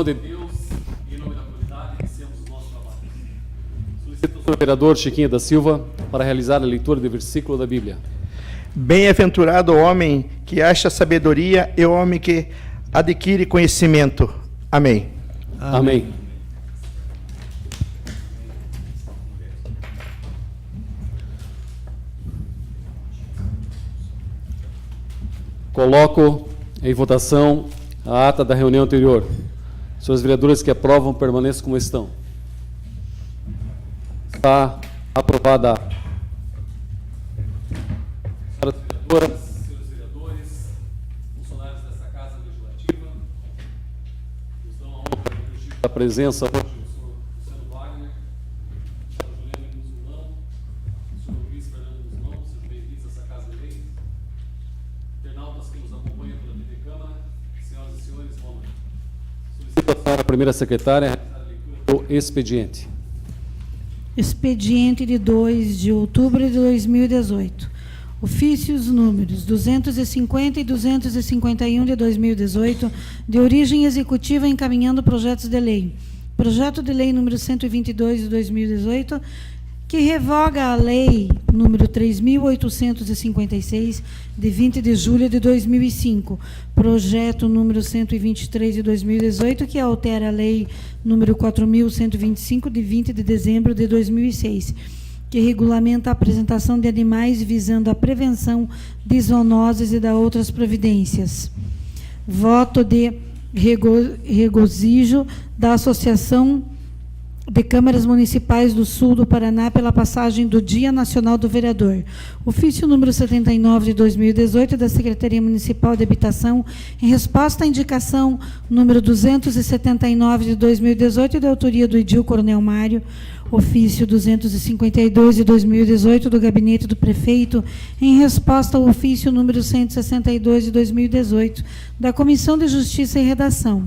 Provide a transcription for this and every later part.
de Deus e em nome da comunidade, iniciamos o nosso trabalho. Solicito ao senhor vereador Chiquinho da Silva para realizar a leitura do versículo da Bíblia. Bem-aventurado o homem que acha sabedoria e o homem que adquire conhecimento. Amém. Amém. Coloco em votação a ata da reunião anterior. Senhores vereadores que aprovam, permaneçam como estão. Está aprovada a ata. Senhores vereadores, funcionários dessa Casa Legislativa, nos dão a honra da presença hoje do senhor Luciano Wagner, do senhor Juliano Musulmão, do senhor Luiz Fernando Musulmão, sejam bem-vindos a essa Casa de Leis. Internautas que nos acompanham pela TV Câmara, senhoras e senhores, boa noite. Solicito a senhora primeira secretária a realizar a leitura do expediente. Expediente de 2 de outubro de 2018. Ofícios números 250 e 251 de 2018, de origem executiva encaminhando projetos de lei. Projeto de lei número 122 de 2018, que revoga a lei número 3.856, de 20 de julho de 2005. Projeto número 123 de 2018, que altera a lei número 4.125, de 20 de dezembro de 2006. Que regulamenta a apresentação de animais visando a prevenção de zoonoses e de outras providências. Voto de regozijo da Associação de Câmaras Municipais do Sul do Paraná pela passagem do Dia Nacional do Vereador. Ofício número 79 de 2018 da Secretaria Municipal de Habitação, em resposta à indicação número 279 de 2018, de autoria do Edil Coronel Mário. Ofício 252 de 2018 do Gabinete do Prefeito, em resposta ao ofício número 162 de 2018 da Comissão de Justiça e Redação.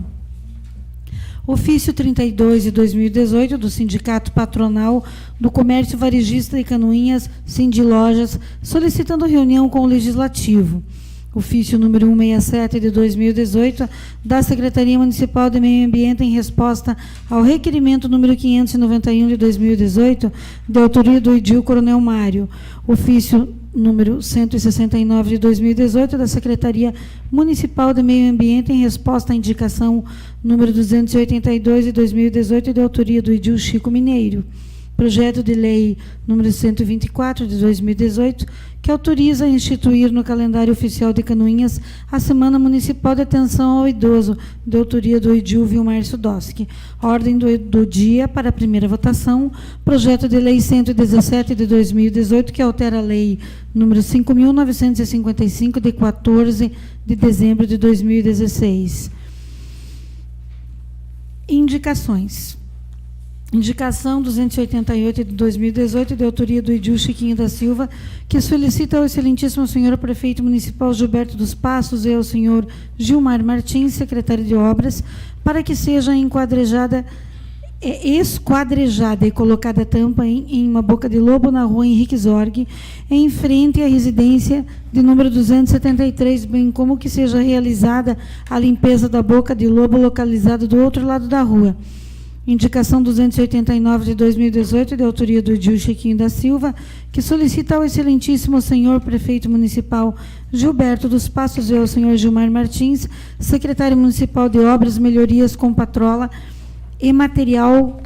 Ofício 32 de 2018 do Sindicato Patronal do Comércio Varejista de Canoinhas, Sindilojas, solicitando reunião com o Legislativo. Ofício número 167 de 2018 da Secretaria Municipal de Meio Ambiente, em resposta ao requerimento número 591 de 2018, de autoria do Edil Coronel Mário. Ofício número 169 de 2018 da Secretaria Municipal de Meio Ambiente, em resposta à indicação número 282 de 2018, de autoria do Edil Chico Mineiro. Projeto de lei número 124 de 2018, que autoriza a instituir no calendário oficial de Canoinhas a Semana Municipal de Atenção ao Idoso, de autoria do Edil Vilmar Sudoski. Ordem do dia para a primeira votação, projeto de lei 117 de 2018, que altera a lei número 5.955, de 14 de dezembro de 2016. Indicações. Indicação 288 de 2018, de autoria do Edil Chiquinho da Silva, que solicita ao excelentíssimo senhor prefeito municipal Gilberto dos Passos e ao senhor Gilmar Martins, secretário de Obras, para que seja esquadrejada e colocada tampa em uma boca de lobo na rua Henrique Zorg, em frente à residência de número 273, bem como que seja realizada a limpeza da boca de lobo localizada do outro lado da rua. Indicação 289 de 2018, de autoria do Edil Chiquinho da Silva, que solicita ao excelentíssimo senhor prefeito municipal Gilberto dos Passos e ao senhor Gilmar Martins, secretário municipal de Obras, Melhorias com Patrola e material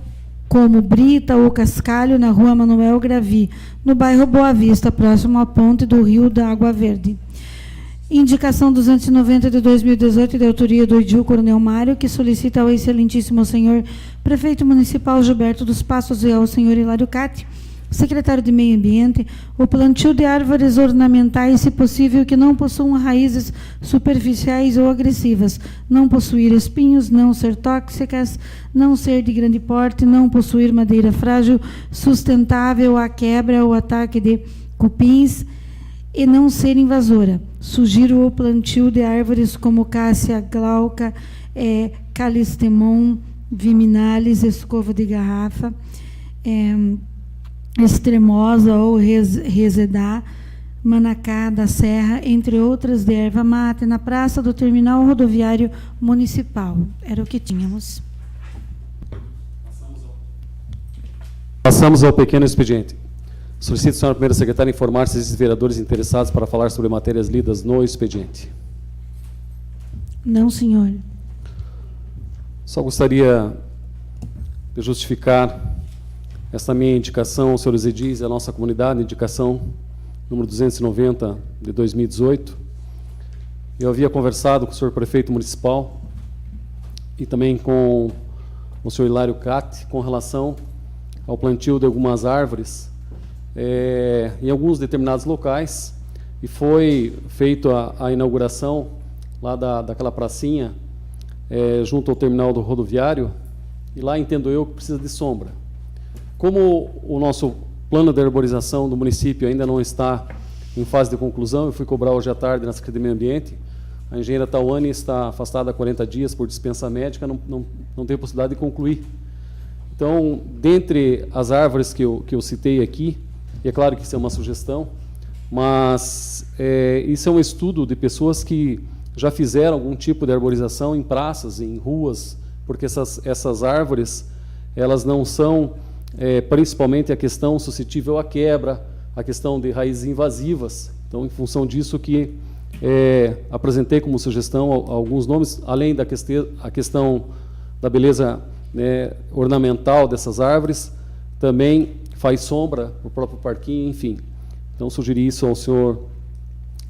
como brita ou cascalho na rua Manuel Gravi, no bairro Boa Vista, próximo à ponte do Rio da Água Verde. Indicação 290 de 2018, de autoria do Edil Coronel Mário, que solicita ao excelentíssimo senhor prefeito municipal Gilberto dos Passos e ao senhor Hilário Catti, secretário de Meio Ambiente, o plantio de árvores ornamentais, se possível, que não possuam raízes superficiais ou agressivas, não possuir espinhos, não ser tóxicas, não ser de grande porte, não possuir madeira frágil, sustentável à quebra ou ataque de cupins, e não ser invasora. Sugiro o plantio de árvores como cássia glauca, calistemon, viminalis, escova de garrafa, extremosa ou resedá, Manacá da Serra, entre outras, de erva mate, na praça do terminal rodoviário municipal. Era o que tínhamos. Passamos ao pequeno expediente. Solicito, senhora primeira secretária, informar se existem vereadores interessados para falar sobre matérias lidas no expediente. Não, senhor. Só gostaria de justificar esta minha indicação aos senhores edis e à nossa comunidade, indicação número 290 de 2018. Eu havia conversado com o senhor prefeito municipal e também com o senhor Hilário Catti com relação ao plantio de algumas árvores em alguns determinados locais, e foi feita a inauguração lá daquela pracinha junto ao terminal do rodoviário, e lá entendo eu que precisa de sombra. Como o nosso plano de arborização do município ainda não está em fase de conclusão, eu fui cobrar hoje à tarde na Secretaria do Meio Ambiente, a engenheira Tawane está afastada há 40 dias por dispensa médica, não tem possibilidade de concluir. Então, dentre as árvores que eu citei aqui, e é claro que isso é uma sugestão, mas isso é um estudo de pessoas que já fizeram algum tipo de arborização em praças, em ruas, porque essas árvores, elas não são, principalmente a questão suscetível à quebra, a questão de raízes invasivas. Então, em função disso que apresentei como sugestão alguns nomes, além da questão da beleza ornamental dessas árvores, também faz sombra para o próprio parquinho, enfim. Então, sugeri isso ao senhor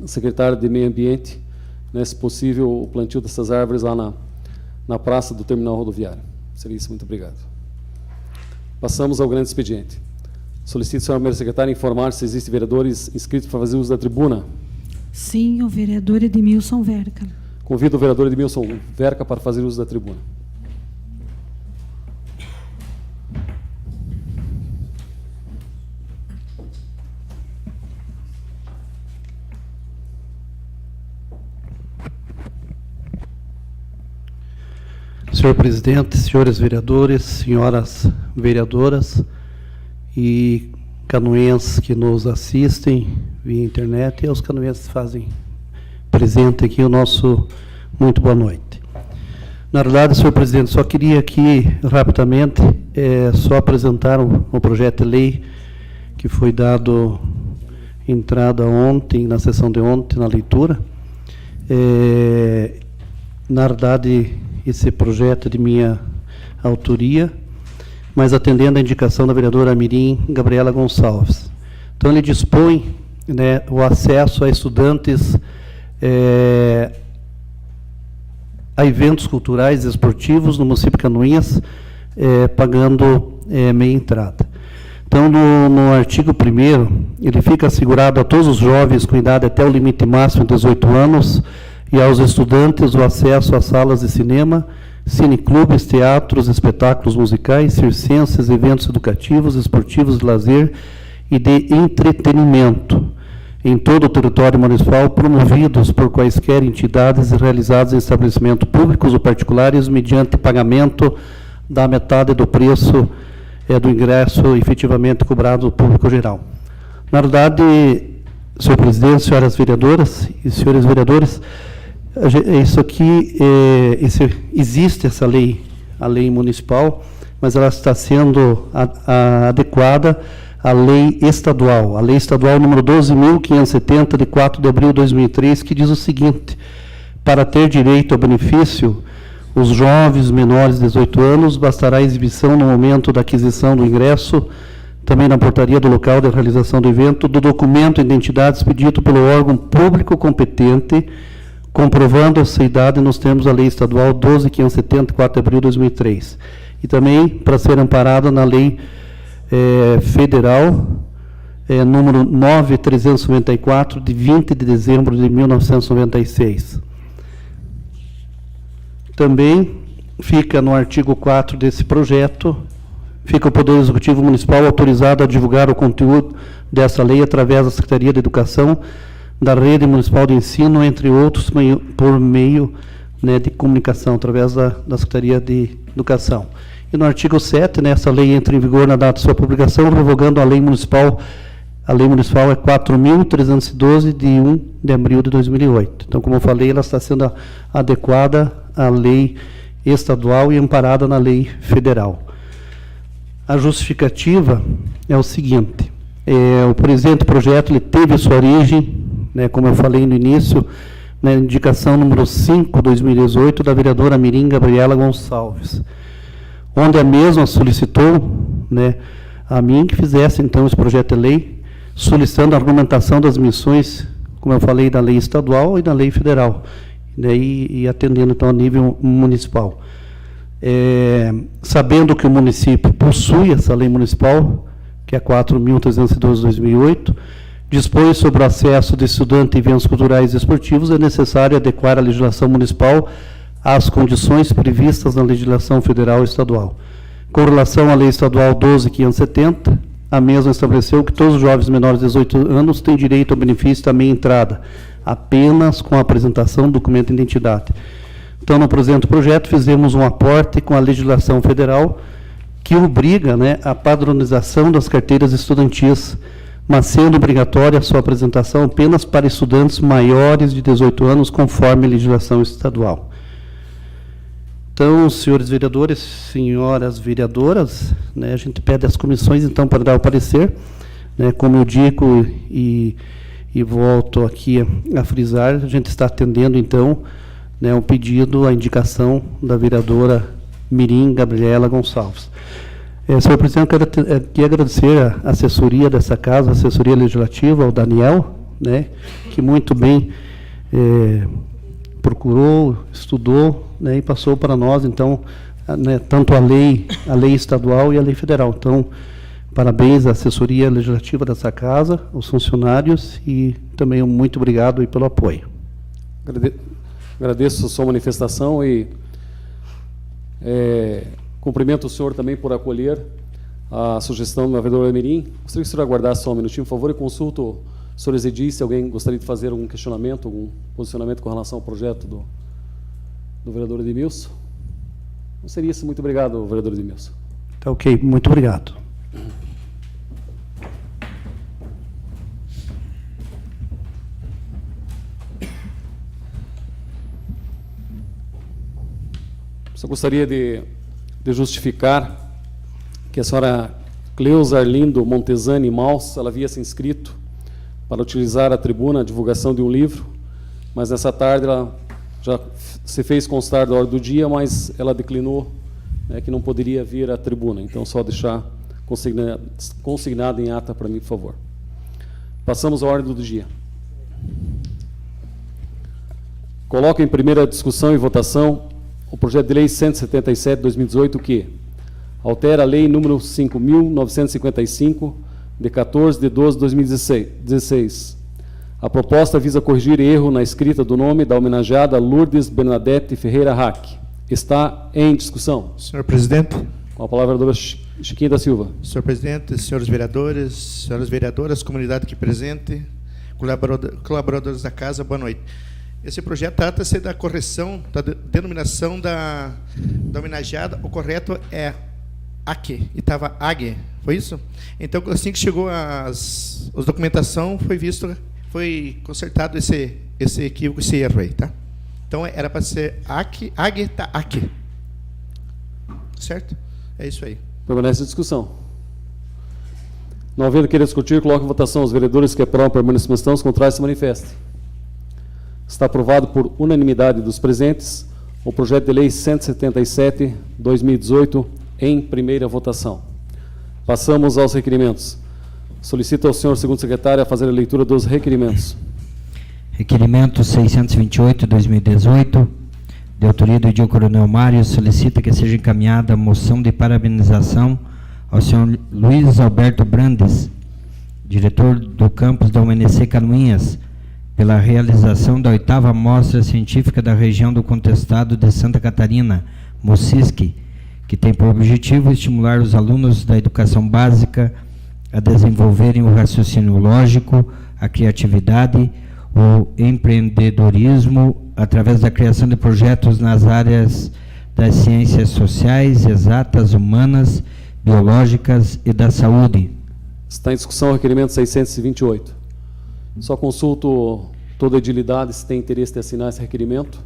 secretário de Meio Ambiente, se possível, o plantio dessas árvores lá na praça do terminal rodoviário. Seria isso, muito obrigado. Passamos ao grande expediente. Solicito, senhora primeira secretária, informar se existem vereadores inscritos para fazer uso da tribuna. Sim, o vereador Edmilson Verca. Convido o vereador Edmilson Verca para fazer uso da tribuna. Senhor presidente, senhores vereadores, senhoras vereadoras e canoenses que nos assistem via internet, e aos canoenses que fazem presente aqui o nosso muito boa noite. Na verdade, senhor presidente, só queria aqui rapidamente só apresentar o projeto de lei que foi dado entrada ontem, na sessão de ontem, na leitura. Na verdade, esse projeto de minha autoria, mas atendendo à indicação da vereadora Mirim Gabriela Gonçalves. Então, ele dispõe o acesso a estudantes a eventos culturais e esportivos no município de Canoinhas, pagando meia entrada. Então, no artigo 1º, ele fica assegurado a todos os jovens com idade até o limite máximo de 18 anos e aos estudantes o acesso a salas de cinema, cineclubes, teatros, espetáculos musicais, circenses, eventos educativos, esportivos, de lazer e de entretenimento em todo o território municipal, promovidos por quaisquer entidades e realizados em estabelecimentos públicos ou particulares, mediante pagamento da metade do preço do ingresso efetivamente cobrado do público geral. Na verdade, senhor presidente, senhoras vereadoras e senhores vereadores, isso aqui, existe essa lei, a lei municipal, mas ela está sendo adequada à lei estadual, a lei estadual número 12.570, de 4 de abril de 2003, que diz o seguinte: para ter direito ao benefício, os jovens menores de 18 anos, bastará a exibição no momento da aquisição do ingresso, também na portaria do local de realização do evento, do documento de identidade expedido pelo órgão público competente, comprovando essa idade nos termos da lei estadual 12.570, 4 de abril de 2003. E também para ser amparada na lei federal número 9.394, de 20 de dezembro de 1996. Também fica no artigo 4 desse projeto, fica o Poder Executivo Municipal autorizado a divulgar o conteúdo dessa lei através da Secretaria de Educação, da Rede Municipal de Ensino, entre outros, por meio de comunicação, através da Secretaria de Educação. E no artigo 7, essa lei entra em vigor na data de sua publicação, revogando a Lei Municipal A lei municipal é 4.312, de 1 de abril de 2008. Então, como eu falei, ela está sendo adequada à lei estadual e amparada na lei federal. A justificativa é o seguinte: o presente projeto ele teve sua origem, né, como eu falei no início, na indicação número 5, 2018, da vereadora Mirim Gabriela Gonçalves, onde a mesma solicitou, né, a mim que fizesse, então, esse projeto de lei, solicitando a argumentação das missões, como eu falei, da lei estadual e da lei federal, né, e atendendo, então, a nível municipal. Sabendo que o município possui essa lei municipal, que é 4.312 de 2008, dispõe sobre o acesso de estudante a eventos culturais e esportivos, é necessário adequar a legislação municipal às condições previstas na legislação federal e estadual. Com relação à lei estadual 12.570, a mesma estabeleceu que todos os jovens menores de 18 anos têm direito ao benefício da meia entrada, apenas com a apresentação do documento de identidade. Então, no presente projeto, fizemos um aporte com a legislação federal que obriga, né, a padronização das carteiras estudantis, mas sendo obrigatória a sua apresentação apenas para estudantes maiores de 18 anos, conforme a legislação estadual. Então, senhores vereadores, senhoras vereadoras, né, a gente pede às comissões, então, para dar o parecer, né, como eu digo e volto aqui a frisar, a gente está atendendo, então, né, o pedido, a indicação da vereadora Mirim Gabriela Gonçalves. Senhor presidente, eu quero aqui agradecer a assessoria dessa casa, a assessoria legislativa, ao Daniel, né, que muito bem procurou, estudou, né, e passou para nós, então, né, tanto a lei estadual e a lei federal. Então, parabéns à assessoria legislativa dessa casa, aos funcionários, e também muito obrigado aí pelo apoio. Agradeço a sua manifestação e cumprimento o senhor também por acolher a sugestão da vereadora Mirim. Gostaria que o senhor aguardasse só um minutinho, por favor, e consulto o senhor Ezedi, se alguém gostaria de fazer algum questionamento, algum posicionamento com relação ao projeto do vereador Edmilson. Não seria isso. Muito obrigado, vereador Edmilson. Tá ok, muito obrigado. Só gostaria de justificar que a senhora Cleusa Arlindo Montesani Maus, ela havia se inscrito para utilizar a tribuna, a divulgação de um livro, mas nessa tarde ela já se fez constar da hora do dia, mas ela declinou, né, que não poderia vir à tribuna. Então, só deixar consignado em ata para mim, por favor. Passamos à ordem do dia. Coloco em primeira discussão e votação o projeto de lei 177 de 2018, que altera a lei número 5.955, de 14 de 12 de 2016. A proposta visa corrigir erro na escrita do nome da homenageada Lourdes Bernadette Ferreira Hack. Está em discussão. Senhor presidente. Com a palavra, vereadora Chiquinho da Silva. Senhor presidente, senhores vereadores, senhoras vereadoras, comunidade aqui presente, colaboradores da casa, boa noite. Esse projeto trata-se da correção da denominação da homenageada. O correto é AQUE, e estava AGE, foi isso? Então, assim que chegou a documentação, foi consertado esse equívoco, esse erro aí, tá? Então, era para ser AQUE, AGE, tá AQUE. Certo? É isso aí. Permanece a discussão. Não havendo querer discutir, coloco em votação os vereadores que aprovam a permanência, os contrários se manifestem. Está aprovado por unanimidade dos presentes o projeto de lei 177/2018 em primeira votação. Passamos aos requerimentos. Solicito ao senhor segundo secretário a fazer a leitura dos requerimentos. Requerimento 628/2018, de autoria do Edil Coronel Mário, solicita que seja encaminhada a moção de parabenização ao senhor Luiz Alberto Brandes, diretor do campus da UNC Canoinhas, pela realização da 8ª Mostra Científica da Região do Contestado de Santa Catarina, MOCISC, que tem por objetivo estimular os alunos da educação básica a desenvolverem o raciocínio lógico, a criatividade, o empreendedorismo, através da criação de projetos nas áreas das ciências sociais, exatas, humanas, biológicas e da saúde. Está em discussão o requerimento 628. Só consulto toda a edilidade se tem interesse de assinar esse requerimento.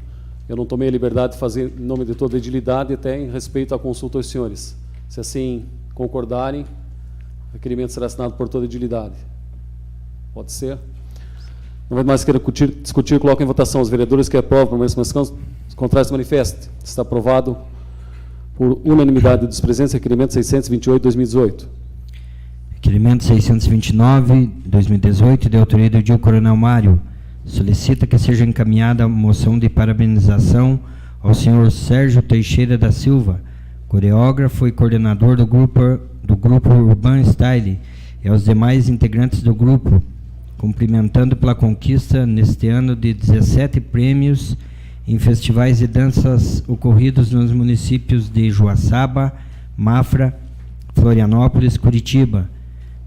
Eu não tomei a liberdade de fazer em nome de toda a edilidade, até em respeito à consulta aos senhores. Se assim concordarem, o requerimento será assinado por toda a edilidade. Pode ser? Não vai mais querer discutir, coloco em votação. Os vereadores que aprovam por manifestação, os contrários se manifestem. Está aprovado por unanimidade dos presentes, requerimento 628/2018. Requerimento 629/2018, de autoria do Edil Coronel Mário, solicita que seja encaminhada a moção de parabenização ao senhor Sérgio Teixeira da Silva, coreógrafo e coordenador do grupo Urban Style, e aos demais integrantes do grupo, cumprimentando pela conquista neste ano de 17 prêmios em festivais de danças ocorridos nos municípios de Joaçaba, Mafra, Florianópolis, Curitiba.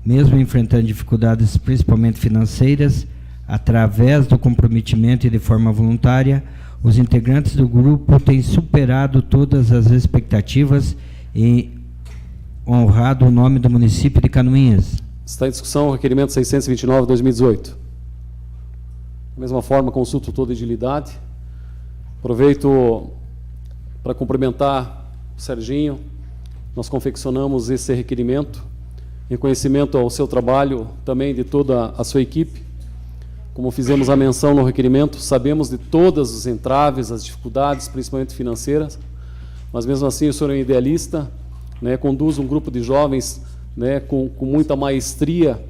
Mesmo enfrentando dificuldades principalmente financeiras, através do comprometimento e de forma voluntária, os integrantes do grupo têm superado todas as expectativas e honrado o nome do município de Canoinhas. Está em discussão o requerimento 629/2018. Da mesma forma, consulto toda a edilidade. Aproveito para cumprimentar o Serginho. Nós confeccionamos esse requerimento, reconhecimento ao seu trabalho, também de toda a sua equipe. Como fizemos a menção no requerimento, sabemos de todos os entraves, as dificuldades, principalmente financeiras, mas mesmo assim o senhor é um idealista, né, conduz um grupo de jovens, né, com muita maestria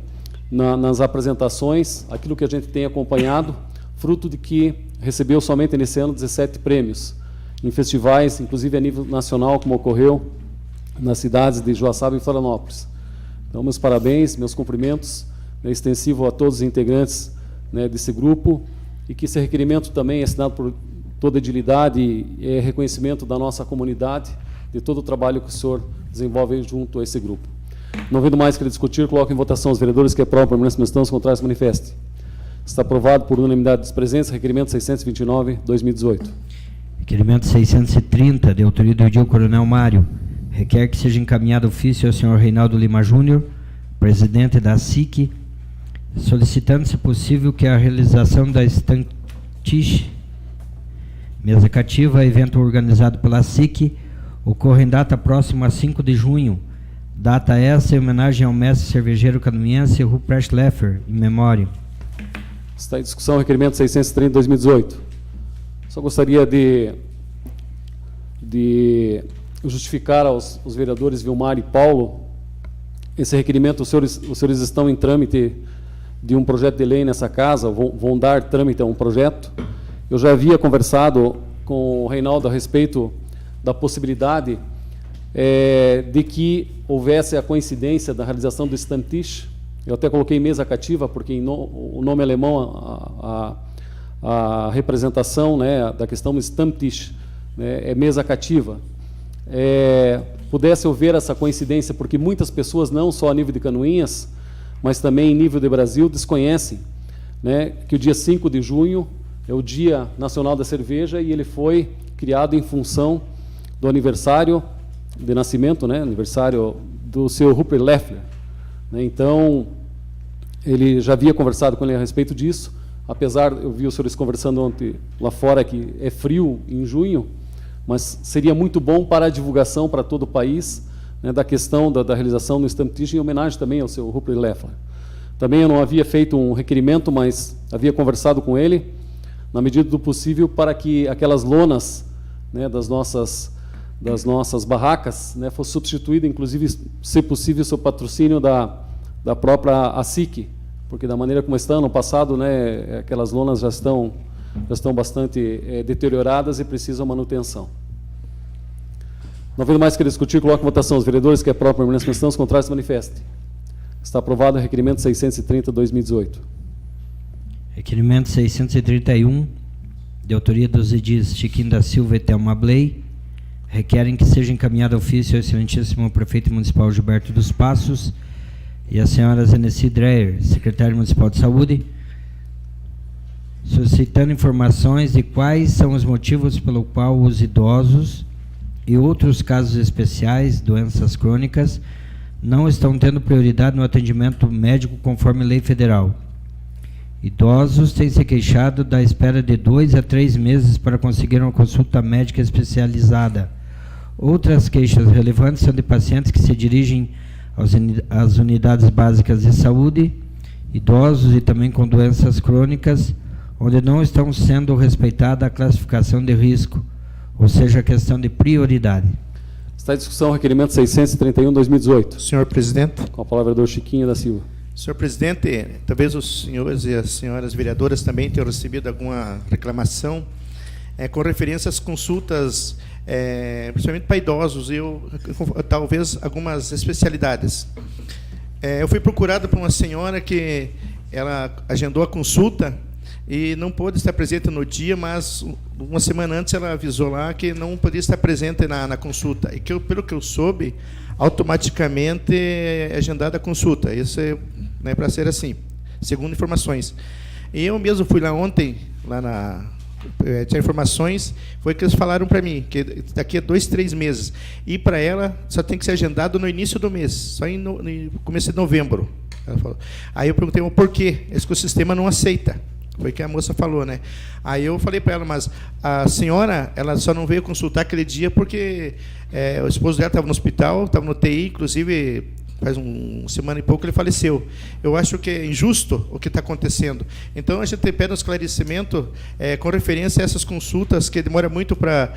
nas apresentações, aquilo que a gente tem acompanhado, fruto de que recebeu somente nesse ano 17 prêmios, em festivais, inclusive a nível nacional, como ocorreu nas cidades de Joaçaba e Florianópolis. Então, meus parabéns, meus cumprimentos, né, extensivo a todos os integrantes, né, desse grupo, e que esse requerimento também é assinado por toda a edilidade e é reconhecimento da nossa comunidade, de todo o trabalho que o senhor desenvolve junto a esse grupo. Não havendo mais que discutir, coloco em votação os vereadores que aprovam a permanência na questão, os contrários se manifestem. Está aprovado por unanimidade dos presentes, requerimento 629/2018. Requerimento 630, de autoria do Edil Coronel Mário, requer que seja encaminhado ofício ao senhor Reinaldo Lima Júnior, presidente da SIC, solicitando, se possível, que a realização da Estantiche Mesa Cativa, evento organizado pela SIC, ocorra em data próxima a 5 de junho, data essa em homenagem ao mestre cervejeiro canoinense Ruprecht Leffer, em memória. Está em discussão o requerimento 630/2018. Só gostaria de justificar aos vereadores Vilmar e Paulo, esse requerimento, os senhores estão em trâmite de um projeto de lei nessa casa, vão dar trâmite a um projeto. Eu já havia conversado com o Reinaldo a respeito da possibilidade de que houvesse a coincidência da realização do Stammtisch. Eu até coloquei mesa cativa, porque o nome alemão, a representação, né, da questão do Stammtisch, né, é mesa cativa. Pudesse haver essa coincidência, porque muitas pessoas, não só a nível de Canoinhas, mas também em nível de Brasil, desconhecem, né, que o dia 5 de junho é o Dia Nacional da Cerveja, e ele foi criado em função do aniversário de nascimento, né, aniversário do seu Rupert Leffler. Né, então, ele já havia conversado com ele a respeito disso, apesar, eu vi os senhores conversando ontem lá fora, que é frio em junho, mas seria muito bom para a divulgação para todo o país, né, da questão da realização do Stammtisch, em homenagem também ao seu Rupert Leffler. Também eu não havia feito um requerimento, mas havia conversado com ele, na medida do possível, para que aquelas lonas, né, das nossas barracas, né, fosse substituída, inclusive, se possível, seu patrocínio da própria ASIC, porque da maneira como estão, no passado, né, aquelas lonas já estão bastante deterioradas e precisam manutenção. Não havendo mais que discutir, coloco em votação os vereadores que aprovam a permanência na questão, os contrários se manifestem. Está aprovado o requerimento 630/2018. Requerimento 631, de autoria dos edis Chiquinho da Silva e Thelma Bley, requerem que seja encaminhado ofício ao excelentíssimo prefeito municipal Gilberto dos Passos e a senhora Zenesi Dreyer, secretária municipal de saúde, solicitando informações de quais são os motivos pelo qual os idosos e outros casos especiais, doenças crônicas, não estão tendo prioridade no atendimento médico conforme lei federal. Idosos têm se queixado da espera de 2 a 3 meses para conseguir uma consulta médica especializada. Outras queixas relevantes são de pacientes que se dirigem às unidades básicas de saúde, idosos e também com doenças crônicas, onde não estão sendo respeitada a classificação de risco, ou seja, a questão de prioridade. Está em discussão o requerimento 631/2018. Senhor presidente. Com a palavra, vereador Chiquinho da Silva. Senhor presidente, talvez os senhores e as senhoras vereadoras também tenham recebido alguma reclamação com referência às consultas, principalmente para idosos, talvez algumas especialidades. Eu fui procurado por uma senhora que ela agendou a consulta e não pôde estar presente no dia, mas uma semana antes ela avisou lá que não podia estar presente na consulta. E que pelo que eu soube, automaticamente é agendada a consulta. Isso é para ser assim, segundo informações. E eu mesmo fui lá ontem, tinha informações, foi que eles falaram para mim, que daqui a 2, 3 meses. E para ela só tem que ser agendado no início do mês, só no começo de novembro. Ela falou. Aí eu perguntei por quê? Esse que o sistema não aceita. Foi o que a moça falou, né? Aí eu falei para ela, mas a senhora, ela só não veio consultar aquele dia porque o esposo dela estava no hospital, estava no TI, inclusive faz uma semana e pouco ele faleceu. Eu acho que é injusto o que está acontecendo. Então a gente pede um esclarecimento com referência a essas consultas que demora muito para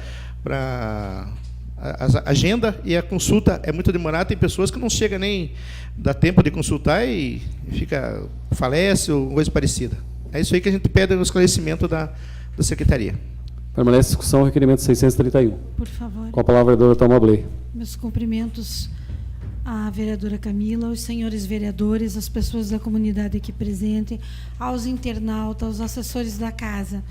a agenda, e a consulta é muito demorada. Tem pessoas que não chegam nem dá tempo de consultar e falece ou coisa parecida. É isso aí que a gente pede no esclarecimento da Secretaria. Permanece em discussão o requerimento 631. Por favor. Com a palavra, vereador Thelma Bley. Meus cumprimentos à vereadora Camila, aos senhores vereadores, às pessoas da comunidade aqui presente, aos internautas, aos assessores da casa.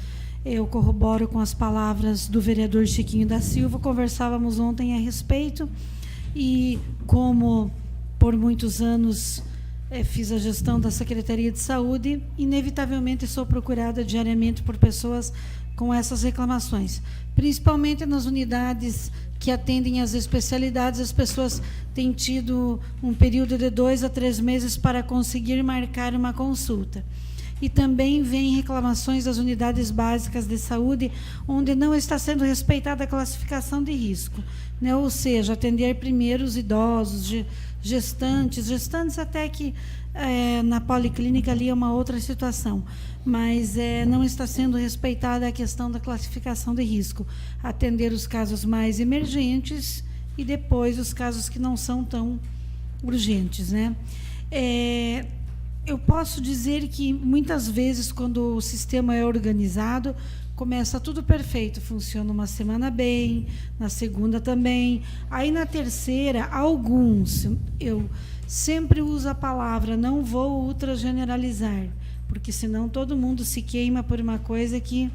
Eu corroboro com as palavras do vereador Chiquinho da Silva. Conversávamos ontem a respeito e, como por muitos anos fiz a gestão da Secretaria de Saúde, inevitavelmente sou procurada diariamente por pessoas com essas reclamações. Principalmente nas unidades que atendem as especialidades, as pessoas têm tido um período de 2 a 3 meses para conseguir marcar uma consulta. E também vem reclamações das unidades básicas de saúde, onde não está sendo respeitada a classificação de risco, né? Ou seja, atender primeiro os idosos, gestantes até que na policlínica ali é uma outra situação, mas não está sendo respeitada a questão da classificação de risco, atender os casos mais emergentes e depois os casos que não são tão urgentes, né? Eu posso dizer que muitas vezes, quando o sistema é organizado, começa tudo perfeito, funciona uma semana bem, na segunda também, aí na terceira, alguns, eu sempre uso a palavra, não vou ultrageneralizar, porque senão todo mundo se queima por uma coisa que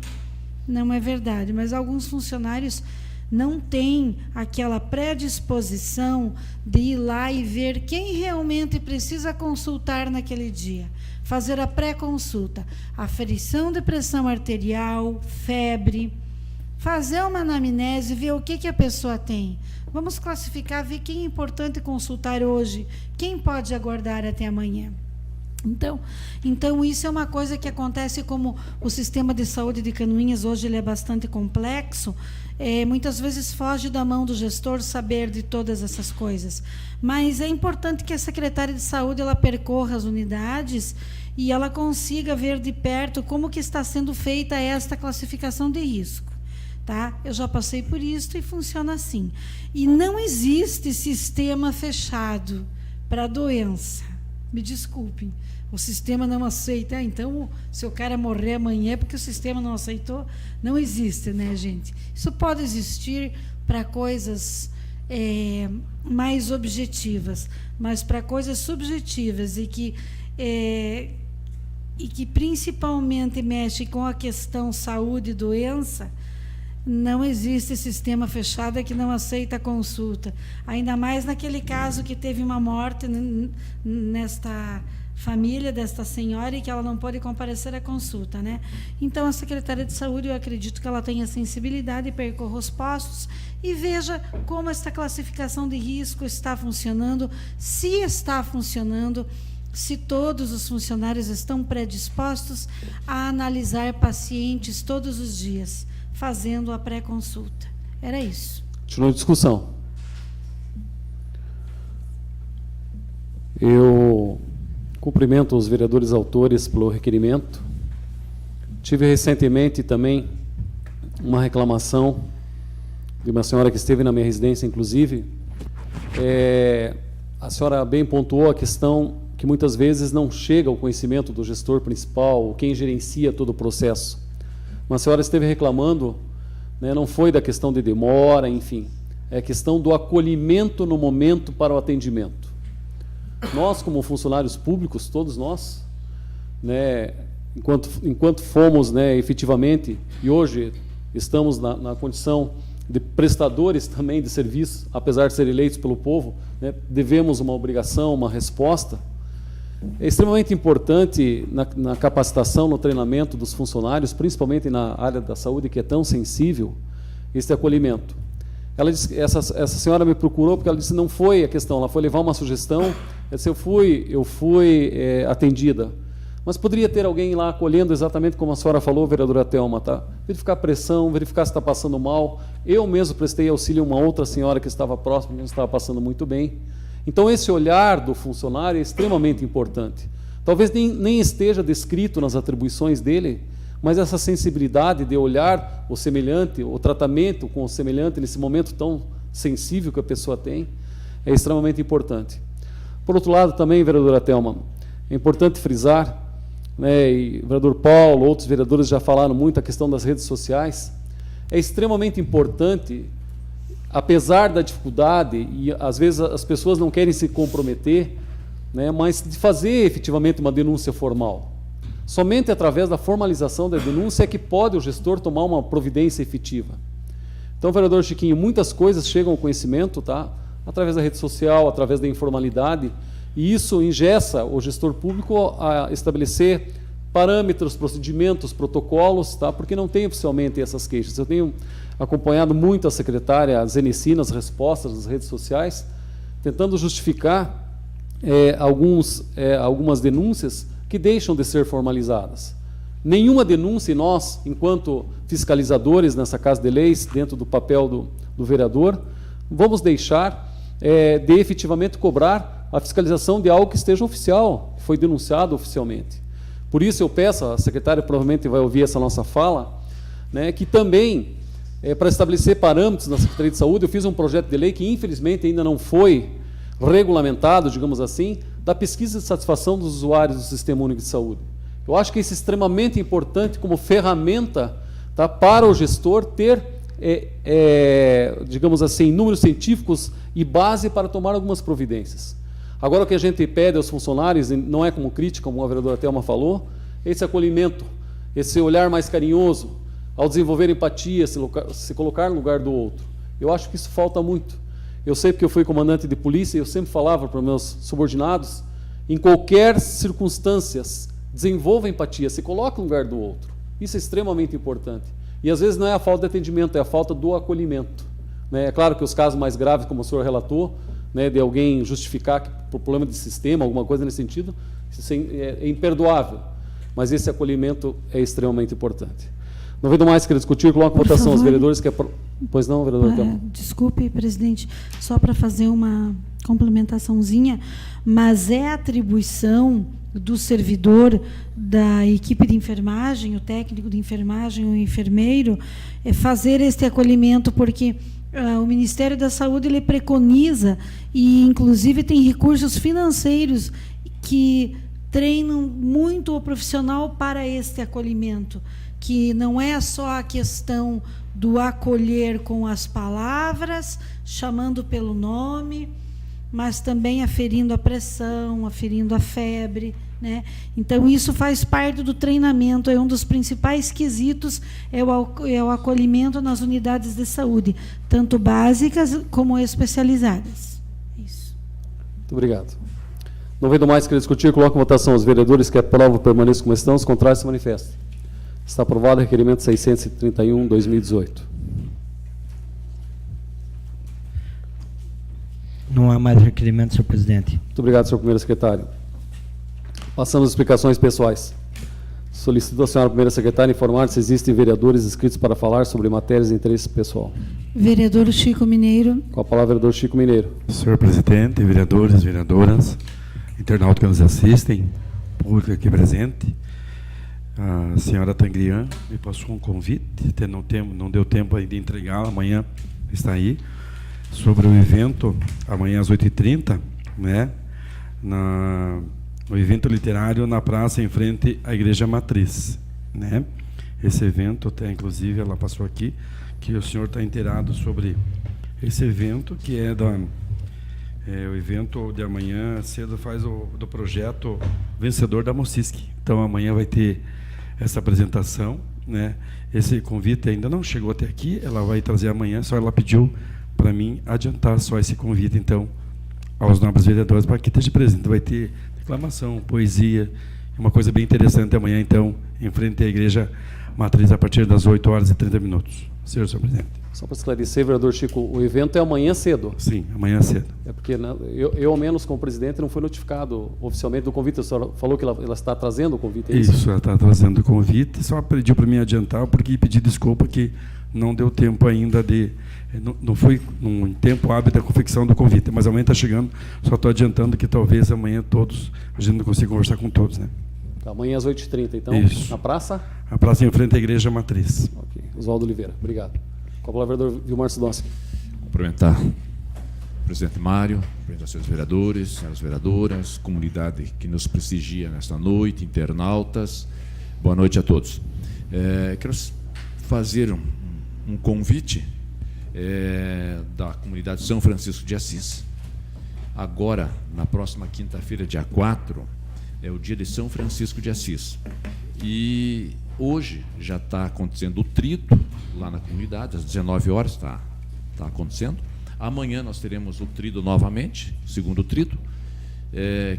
não é verdade, mas alguns funcionários não têm aquela predisposição de ir lá e ver quem realmente precisa consultar naquele dia. Fazer a pré-consulta, aferição de pressão arterial, febre, fazer uma anamnese, ver o que a pessoa tem. Vamos classificar, ver quem é importante consultar hoje, quem pode aguardar até amanhã. Então isso é uma coisa que acontece, como o sistema de saúde de Canoinhas hoje ele é bastante complexo, muitas vezes foge da mão do gestor saber de todas essas coisas, mas é importante que a secretária de saúde ela percorra as unidades e ela consiga ver de perto como que está sendo feita esta classificação de risco. Tá? Eu já passei por isso e funciona assim. E não existe sistema fechado para a doença. Me desculpem, o sistema não aceita. Então, se o cara morrer amanhã é porque o sistema não aceitou. Não existe, né, gente? Isso pode existir para coisas mais objetivas, mas para coisas subjetivas e que principalmente mexe com a questão saúde e doença, não existe sistema fechado que não aceita a consulta. Ainda mais naquele caso que teve uma morte família desta senhora e que ela não pôde comparecer à consulta, né? Então, a secretária de saúde, eu acredito que ela tenha sensibilidade, percorra os postos e veja como esta classificação de risco está funcionando, se está funcionando, se todos os funcionários estão predispostos a analisar pacientes todos os dias, fazendo a pré-consulta. Era isso. Continua a discussão. Eu cumprimento os vereadores autores pelo requerimento. Tive recentemente também uma reclamação de uma senhora que esteve na minha residência, inclusive. A senhora bem pontuou a questão que muitas vezes não chega ao conhecimento do gestor principal, quem gerencia todo o processo. Uma senhora esteve reclamando, né, não foi da questão de demora, enfim, é a questão do acolhimento no momento para o atendimento. Nós, como funcionários públicos, todos nós, né, enquanto fomos, né, efetivamente, e hoje estamos na condição de prestadores também de serviço, apesar de ser eleitos pelo povo, né, devemos uma obrigação, uma resposta. É extremamente importante na capacitação, no treinamento dos funcionários, principalmente na área da saúde, que é tão sensível, esse acolhimento. Ela disse, essa senhora me procurou porque ela disse não foi a questão, ela foi levar uma sugestão, ela disse, eu fui atendida, mas poderia ter alguém lá acolhendo exatamente como a senhora falou, vereadora Thelma, tá? Verificar a pressão, verificar se está passando mal. Eu mesmo prestei auxílio a uma outra senhora que estava próxima, que não estava passando muito bem. Então, esse olhar do funcionário é extremamente importante. Talvez nem esteja descrito nas atribuições dele, mas essa sensibilidade de olhar o semelhante, o tratamento com o semelhante nesse momento tão sensível que a pessoa tem, é extremamente importante. Por outro lado, também, vereadora Thelma, é importante frisar, né, e o vereador Paulo, outros vereadores já falaram muito a questão das redes sociais, é extremamente importante, apesar da dificuldade, e às vezes as pessoas não querem se comprometer, né, mas de fazer efetivamente uma denúncia formal. Somente através da formalização da denúncia é que pode o gestor tomar uma providência efetiva. Então, vereador Chiquinho, muitas coisas chegam ao conhecimento, tá? Através da rede social, através da informalidade, e isso engessa o gestor público a estabelecer parâmetros, procedimentos, protocolos, tá? Porque não tem oficialmente essas queixas. Eu tenho acompanhado muito a secretária Zenici nas respostas nas redes sociais, tentando justificar algumas denúncias que deixam de ser formalizadas. Nenhuma denúncia, e nós, enquanto fiscalizadores nessa Casa de Leis, dentro do papel do vereador, vamos deixar de efetivamente cobrar a fiscalização de algo que esteja oficial, que foi denunciado oficialmente. Por isso eu peço, a secretária provavelmente vai ouvir essa nossa fala, né, que também, para estabelecer parâmetros na Secretaria de Saúde, eu fiz um projeto de lei que infelizmente ainda não foi regulamentado, digamos assim, da pesquisa de satisfação dos usuários do Sistema Único de Saúde. Eu acho que isso é extremamente importante como ferramenta, tá, para o gestor ter, digamos assim, números científicos e base para tomar algumas providências. Agora, o que a gente pede aos funcionários, não é como crítica, como a vereadora Thelma falou, esse acolhimento, esse olhar mais carinhoso, ao desenvolver empatia, se colocar no lugar do outro. Eu acho que isso falta muito. Eu sei porque eu fui comandante de polícia e eu sempre falava para os meus subordinados, em qualquer circunstância, desenvolva empatia, se coloque no lugar do outro. Isso é extremamente importante. E às vezes não é a falta de atendimento, é a falta do acolhimento. Né? É claro que os casos mais graves, como o senhor relatou, né, de alguém justificar que, por problema de sistema, alguma coisa nesse sentido, isso é imperdoável. Mas esse acolhimento é extremamente importante. Não vendo mais, queria discutir, coloco a votação aos vereadores que é... Pois não, vereador Thelma? Desculpe, presidente, só para fazer uma complementaçãozinha, mas é atribuição do servidor da equipe de enfermagem, o técnico de enfermagem, o enfermeiro, fazer este acolhimento, porque o Ministério da Saúde ele preconiza e, inclusive, tem recursos financeiros que treinam muito o profissional para este acolhimento, que não é só a questão do acolher com as palavras, chamando pelo nome, mas também aferindo a pressão, aferindo a febre, né? Então, isso faz parte do treinamento, é um dos principais quesitos, é o acolhimento nas unidades de saúde, tanto básicas como especializadas. Isso. Muito obrigado. Não vendo mais querer discutir, coloco em votação. Os vereadores que aprovam permaneçam como estão, os contrários se manifestem. Está aprovado o requerimento 631/2018. Não há mais requerimento, senhor presidente. Muito obrigado, senhor primeiro secretário. Passamos às explicações pessoais. Solicito à senhora primeira secretária informar se existem vereadores inscritos para falar sobre matérias de interesse pessoal. Vereador Chico Mineiro. Com a palavra, vereador Chico Mineiro. Senhor presidente, vereadores, vereadoras, internautas que nos assistem, público aqui presente, a senhora Tangrian me passou um convite, até não deu tempo ainda de entregá-la, amanhã está aí, sobre o evento, amanhã às 8h30, né, o evento literário na praça em frente à Igreja Matriz, né? Esse evento, até inclusive ela passou aqui, que o senhor está inteirado sobre esse evento, que é o evento de amanhã cedo faz do projeto vencedor da Mocisc. Então amanhã vai ter essa apresentação, né? Esse convite ainda não chegou até aqui, ela vai trazer amanhã, só ela pediu para mim adiantar só esse convite, então, aos nobres vereadores, para que esteja presente. Vai ter declamação, poesia, uma coisa bem interessante amanhã, então, em frente à Igreja Matriz, a partir das 8h30. Senhor presidente. Só para esclarecer, vereador Chico, o evento é amanhã cedo. Sim, amanhã cedo. É porque eu, ao menos, como presidente, não fui notificado oficialmente do convite. A senhora falou que ela está trazendo o convite, é isso? Isso, ela está trazendo o convite, só pediu para mim adiantar, porque pedi desculpa que não deu tempo ainda não foi num tempo hábil da confecção do convite, mas amanhã está chegando, só estou adiantando que talvez amanhã a gente não consiga conversar com todos, né? Tá, amanhã às 8h30, então, Isso. na praça? A praça em frente à Igreja Matriz. Ok. Oswaldo Oliveira, obrigado. Com a palavra, vereador Vilmar Sidonski. Cumprimentar o presidente Mário, cumprimentar senhores vereadores, senhoras vereadoras, comunidade que nos prestigia nesta noite, internautas, boa noite a todos. Quero fazer um convite da comunidade São Francisco de Assis. Agora, na próxima quinta-feira, dia 4, é o dia de São Francisco de Assis. E hoje já está acontecendo o trido lá na comunidade, às 19h está acontecendo. Amanhã nós teremos o trido novamente, o segundo trido,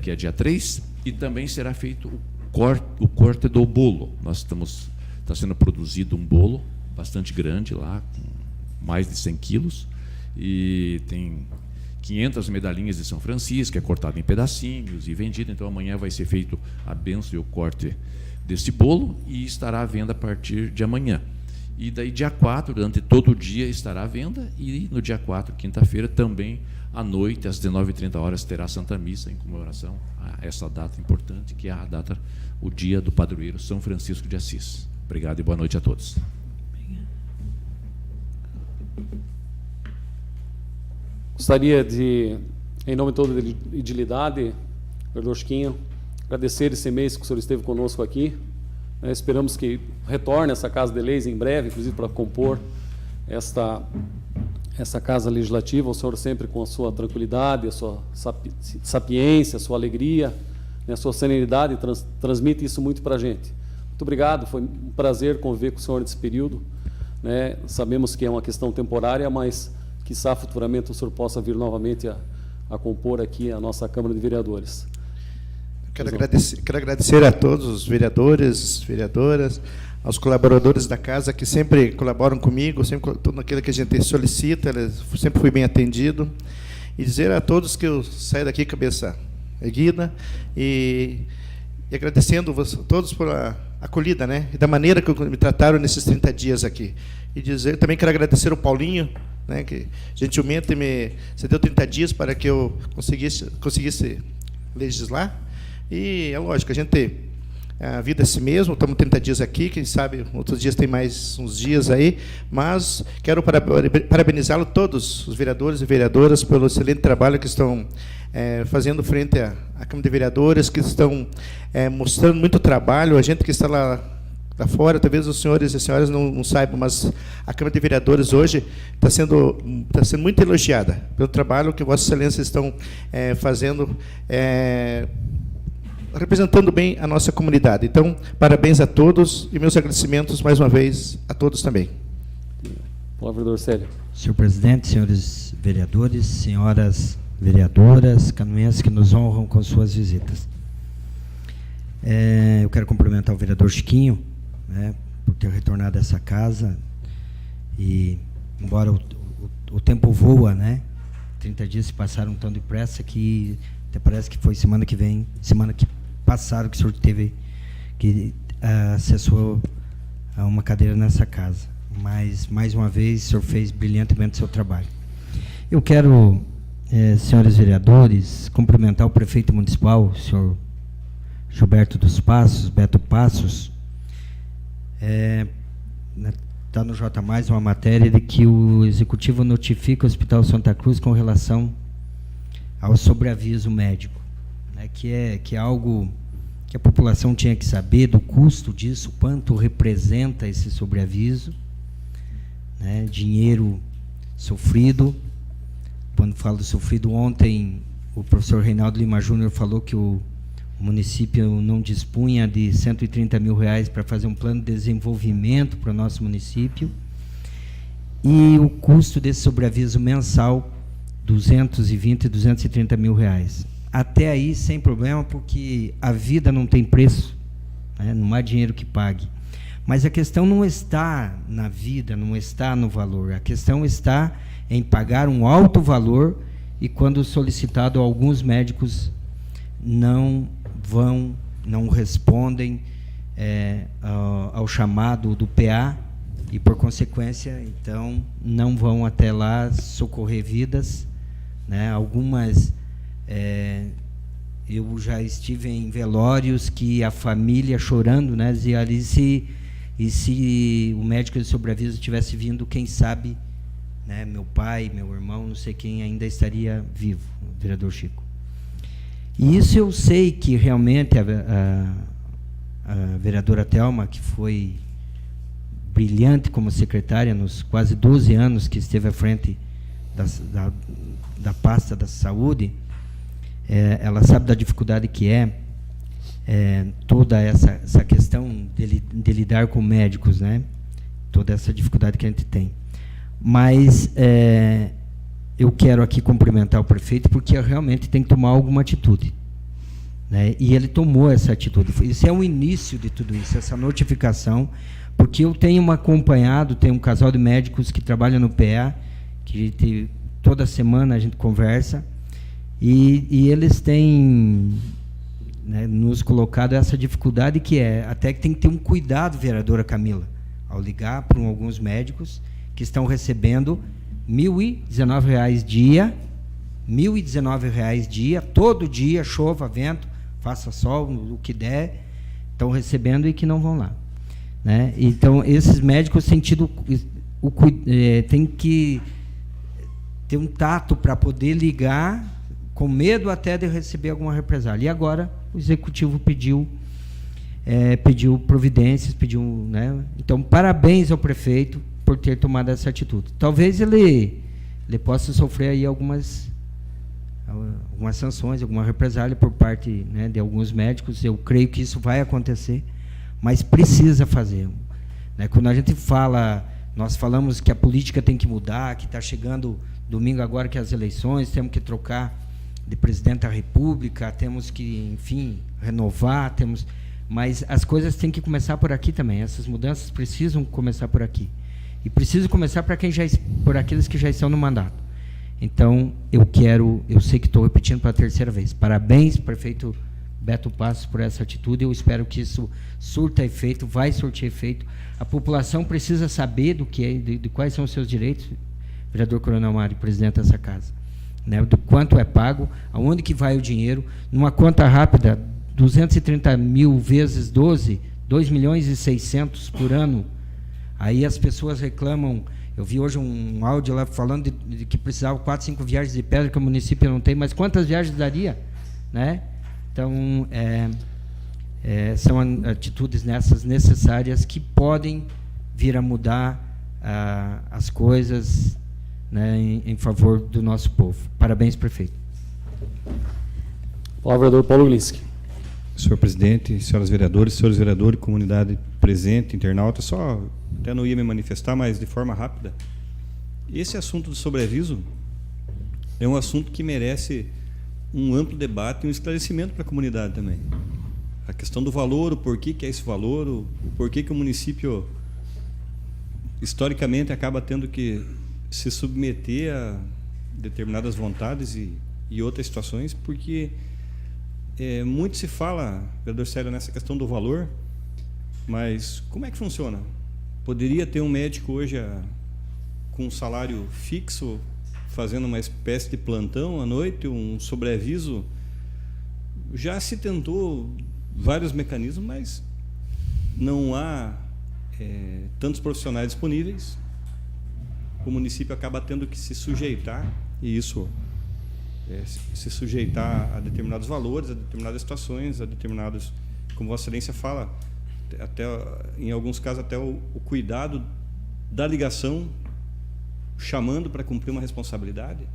que é dia 3, e também será feito o corte do bolo. Está sendo produzido um bolo bastante grande lá, com mais de 100 quilos, e tem 500 medalhinhas de São Francisco, é cortado em pedacinhos e vendido. Então amanhã vai ser feito a bênção e o corte deste bolo e estará à venda a partir de amanhã. E daí dia 4, durante todo o dia, estará à venda, e no dia 4, quinta-feira, também à noite, às 19h30, terá a Santa Missa em comemoração a essa data importante, que é a data, o dia do padroeiro São Francisco de Assis. Obrigado e boa noite a todos. Gostaria de, em nome de toda a edilidade, vereador Chiquinho, agradecer esse mês que o senhor esteve conosco aqui. Esperamos que retorne essa Casa de Leis em breve, inclusive para compor essa Casa Legislativa. O senhor sempre com a sua tranquilidade, a sua sapiência, a sua alegria, a sua serenidade, transmite isso muito para a gente. Muito obrigado, foi um prazer conviver com o senhor nesse período. Sabemos que é uma questão temporária, mas quiçá futuramente o senhor possa vir novamente a compor aqui a nossa Câmara de Vereadores. Quero agradecer a todos os vereadores, vereadoras, aos colaboradores da casa que sempre colaboram comigo, sempre tudo aquilo que a gente solicita, sempre fui bem atendido, e dizer a todos que eu saio daqui cabeça erguida e agradecendo a todos por a acolhida, né, e da maneira que me trataram nesses 30 dias aqui. E dizer, também quero agradecer o Paulinho, né, que gentilmente me cedeu 30 dias para que eu conseguisse legislar. E é lógico, a vida é assim mesmo, estamos 30 dias aqui, quem sabe outros dias tem mais uns dias aí, mas quero parabenizá-lo todos, os vereadores e vereadoras, pelo excelente trabalho que estão fazendo frente à Câmara de Vereadores, que estão mostrando muito trabalho. A gente que está lá fora, talvez os senhores e as senhoras não saibam, mas a Câmara de Vereadores hoje está sendo muito elogiada pelo trabalho que Vossas Excelências estão fazendo, representando bem a nossa comunidade. Então, parabéns a todos e meus agradecimentos, mais uma vez, a todos também. Palavra, vereador Célio. Senhor presidente, senhores vereadores, senhoras vereadoras, canoenses que nos honram com suas visitas. Eu quero cumprimentar o vereador Chiquinho, né, por ter retornado a essa casa. E, embora o tempo voa, né, 30 dias se passaram tão depressa que até parece que foi semana que passaram que o senhor teve que acessou a uma cadeira nessa casa. Mas, mais uma vez, o senhor fez brilhantemente o seu trabalho. Eu quero, senhores vereadores, cumprimentar o prefeito municipal, o senhor Gilberto dos Passos, Beto Passos. Está no J+, uma matéria de que o executivo notifica o Hospital Santa Cruz com relação ao sobreaviso médico, né, que é algo que a população tinha que saber do custo disso, quanto representa esse sobreaviso, né, dinheiro sofrido. Quando falo sofrido, ontem o professor Reinaldo Lima Júnior falou que o município não dispunha de R$130 mil para fazer um plano de desenvolvimento para o nosso município, e o custo desse sobreaviso mensal, R$220 e R$230 mil. Até aí, sem problema, porque a vida não tem preço, né? Não há dinheiro que pague. Mas a questão não está na vida, não está no valor. A questão está em pagar um alto valor, e quando solicitado, alguns médicos não respondem ao chamado do PA, e, por consequência, então, não vão até lá socorrer vidas, né? Algumas... eu já estive em velórios que a família chorando, né, dizia ali, se o médico de sobreaviso tivesse vindo, quem sabe, né, meu pai, meu irmão, não sei quem ainda estaria vivo, o vereador Chico. E isso eu sei que realmente a vereadora Thelma, que foi brilhante como secretária nos quase 12 anos que esteve à frente da pasta da saúde, ela sabe da dificuldade que toda essa questão de lidar com médicos, né? Toda essa dificuldade que a gente tem. Mas eu quero aqui cumprimentar o prefeito, porque realmente tem que tomar alguma atitude, né? E ele tomou essa atitude. Isso é o início de tudo isso, essa notificação, porque eu tenho acompanhado, tem um casal de médicos que trabalha no PA, que toda semana a gente conversa, e eles têm, né, nos colocado essa dificuldade, que até que tem que ter um cuidado, vereadora Camila, ao ligar para alguns médicos que estão recebendo R$1.019 dia, R$1.019 dia, todo dia, chova, vento, faça sol, o que der, estão recebendo e que não vão lá, né? Então, esses médicos têm tido, tem que ter um tato para poder ligar, com medo até de receber alguma represália. E agora o executivo pediu providências, né? Então, parabéns ao prefeito por ter tomado essa atitude. Talvez ele possa sofrer aí algumas sanções, alguma represália por parte, né, de alguns médicos. Eu creio que isso vai acontecer, mas precisa fazer, né? Quando a gente nós falamos que a política tem que mudar, que está chegando domingo agora que as eleições, temos que trocar de presidente da República, temos que, enfim, renovar, mas as coisas têm que começar por aqui também. Essas mudanças precisam começar por aqui. E precisa começar por aqueles que já estão no mandato. Então, eu sei que estou repetindo para a terceira vez. Parabéns, prefeito Beto Passos, por essa atitude. Eu espero que isso surta efeito, vai surtir efeito. A população precisa saber de quais são os seus direitos, vereador Coronel Mário, presidente dessa casa, né, do quanto é pago, aonde que vai o dinheiro. Numa conta rápida, 230 mil vezes 12, 2.600.000 por ano. Aí as pessoas reclamam. Eu vi hoje um áudio lá falando de que precisava 4, 5 viagens de pedra que o município não tem, mas quantas viagens daria, né? Então, são atitudes necessárias que podem vir a mudar as coisas, né, em favor do nosso povo. Parabéns, prefeito. Palavra, vereador Paulo Glinski. Senhor presidente, senhoras vereadoras, senhores vereadores, comunidade presente, internauta, até não ia me manifestar, mas de forma rápida. Esse assunto do sobreaviso, é um assunto que merece um amplo debate e um esclarecimento para a comunidade também. A questão do valor, o porquê que é esse valor, o porquê que o município, historicamente, acaba tendo que se submeter a determinadas vontades e outras situações, porque muito se fala, vereador Célio, nessa questão do valor, mas como é que funciona? Poderia ter um médico hoje com um salário fixo, fazendo uma espécie de plantão à noite, um sobreaviso? Já se tentou vários mecanismos, mas não há tantos profissionais disponíveis. O município acaba tendo que se sujeitar, e isso se sujeitar a determinados valores, a determinadas situações, a determinados, como Vossa Excelência fala, até em alguns casos até o cuidado da ligação, chamando para cumprir uma responsabilidade.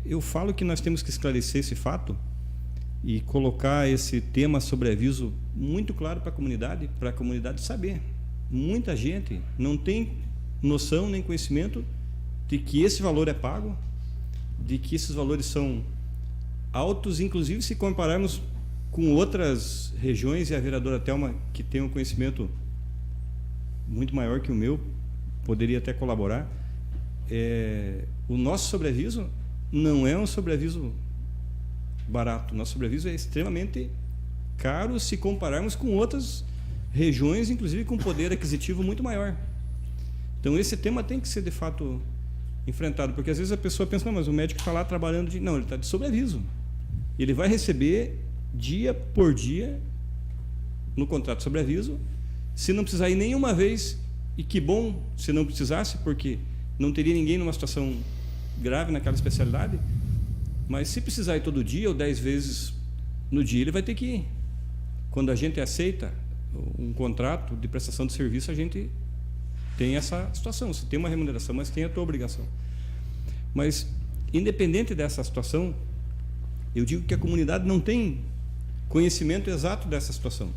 Eu falo que nós temos que esclarecer esse fato e colocar esse tema sobre aviso muito claro para a comunidade saber. Muita gente não tem noção nem conhecimento de que esse valor é pago, de que esses valores são altos, inclusive se compararmos com outras regiões, e a vereadora Thelma, que tem um conhecimento muito maior que o meu, poderia até colaborar. O nosso sobreaviso não é um sobreaviso barato. O nosso sobreaviso é extremamente caro se compararmos com outras regiões, inclusive com poder aquisitivo muito maior. Então, esse tema tem que ser, de fato, enfrentado, porque às vezes a pessoa pensa, não, mas o médico está lá trabalhando não, ele está de sobreaviso. Ele vai receber dia por dia no contrato de sobreaviso, se não precisar ir nenhuma vez, e que bom se não precisasse, porque não teria ninguém numa situação grave naquela especialidade, mas se precisar ir todo dia ou 10 vezes no dia, ele vai ter que ir. Quando a gente aceita um contrato de prestação de serviço, a gente tem essa situação, você tem uma remuneração, mas tem a tua obrigação. Mas, independente dessa situação, eu digo que a comunidade não tem conhecimento exato dessa situação.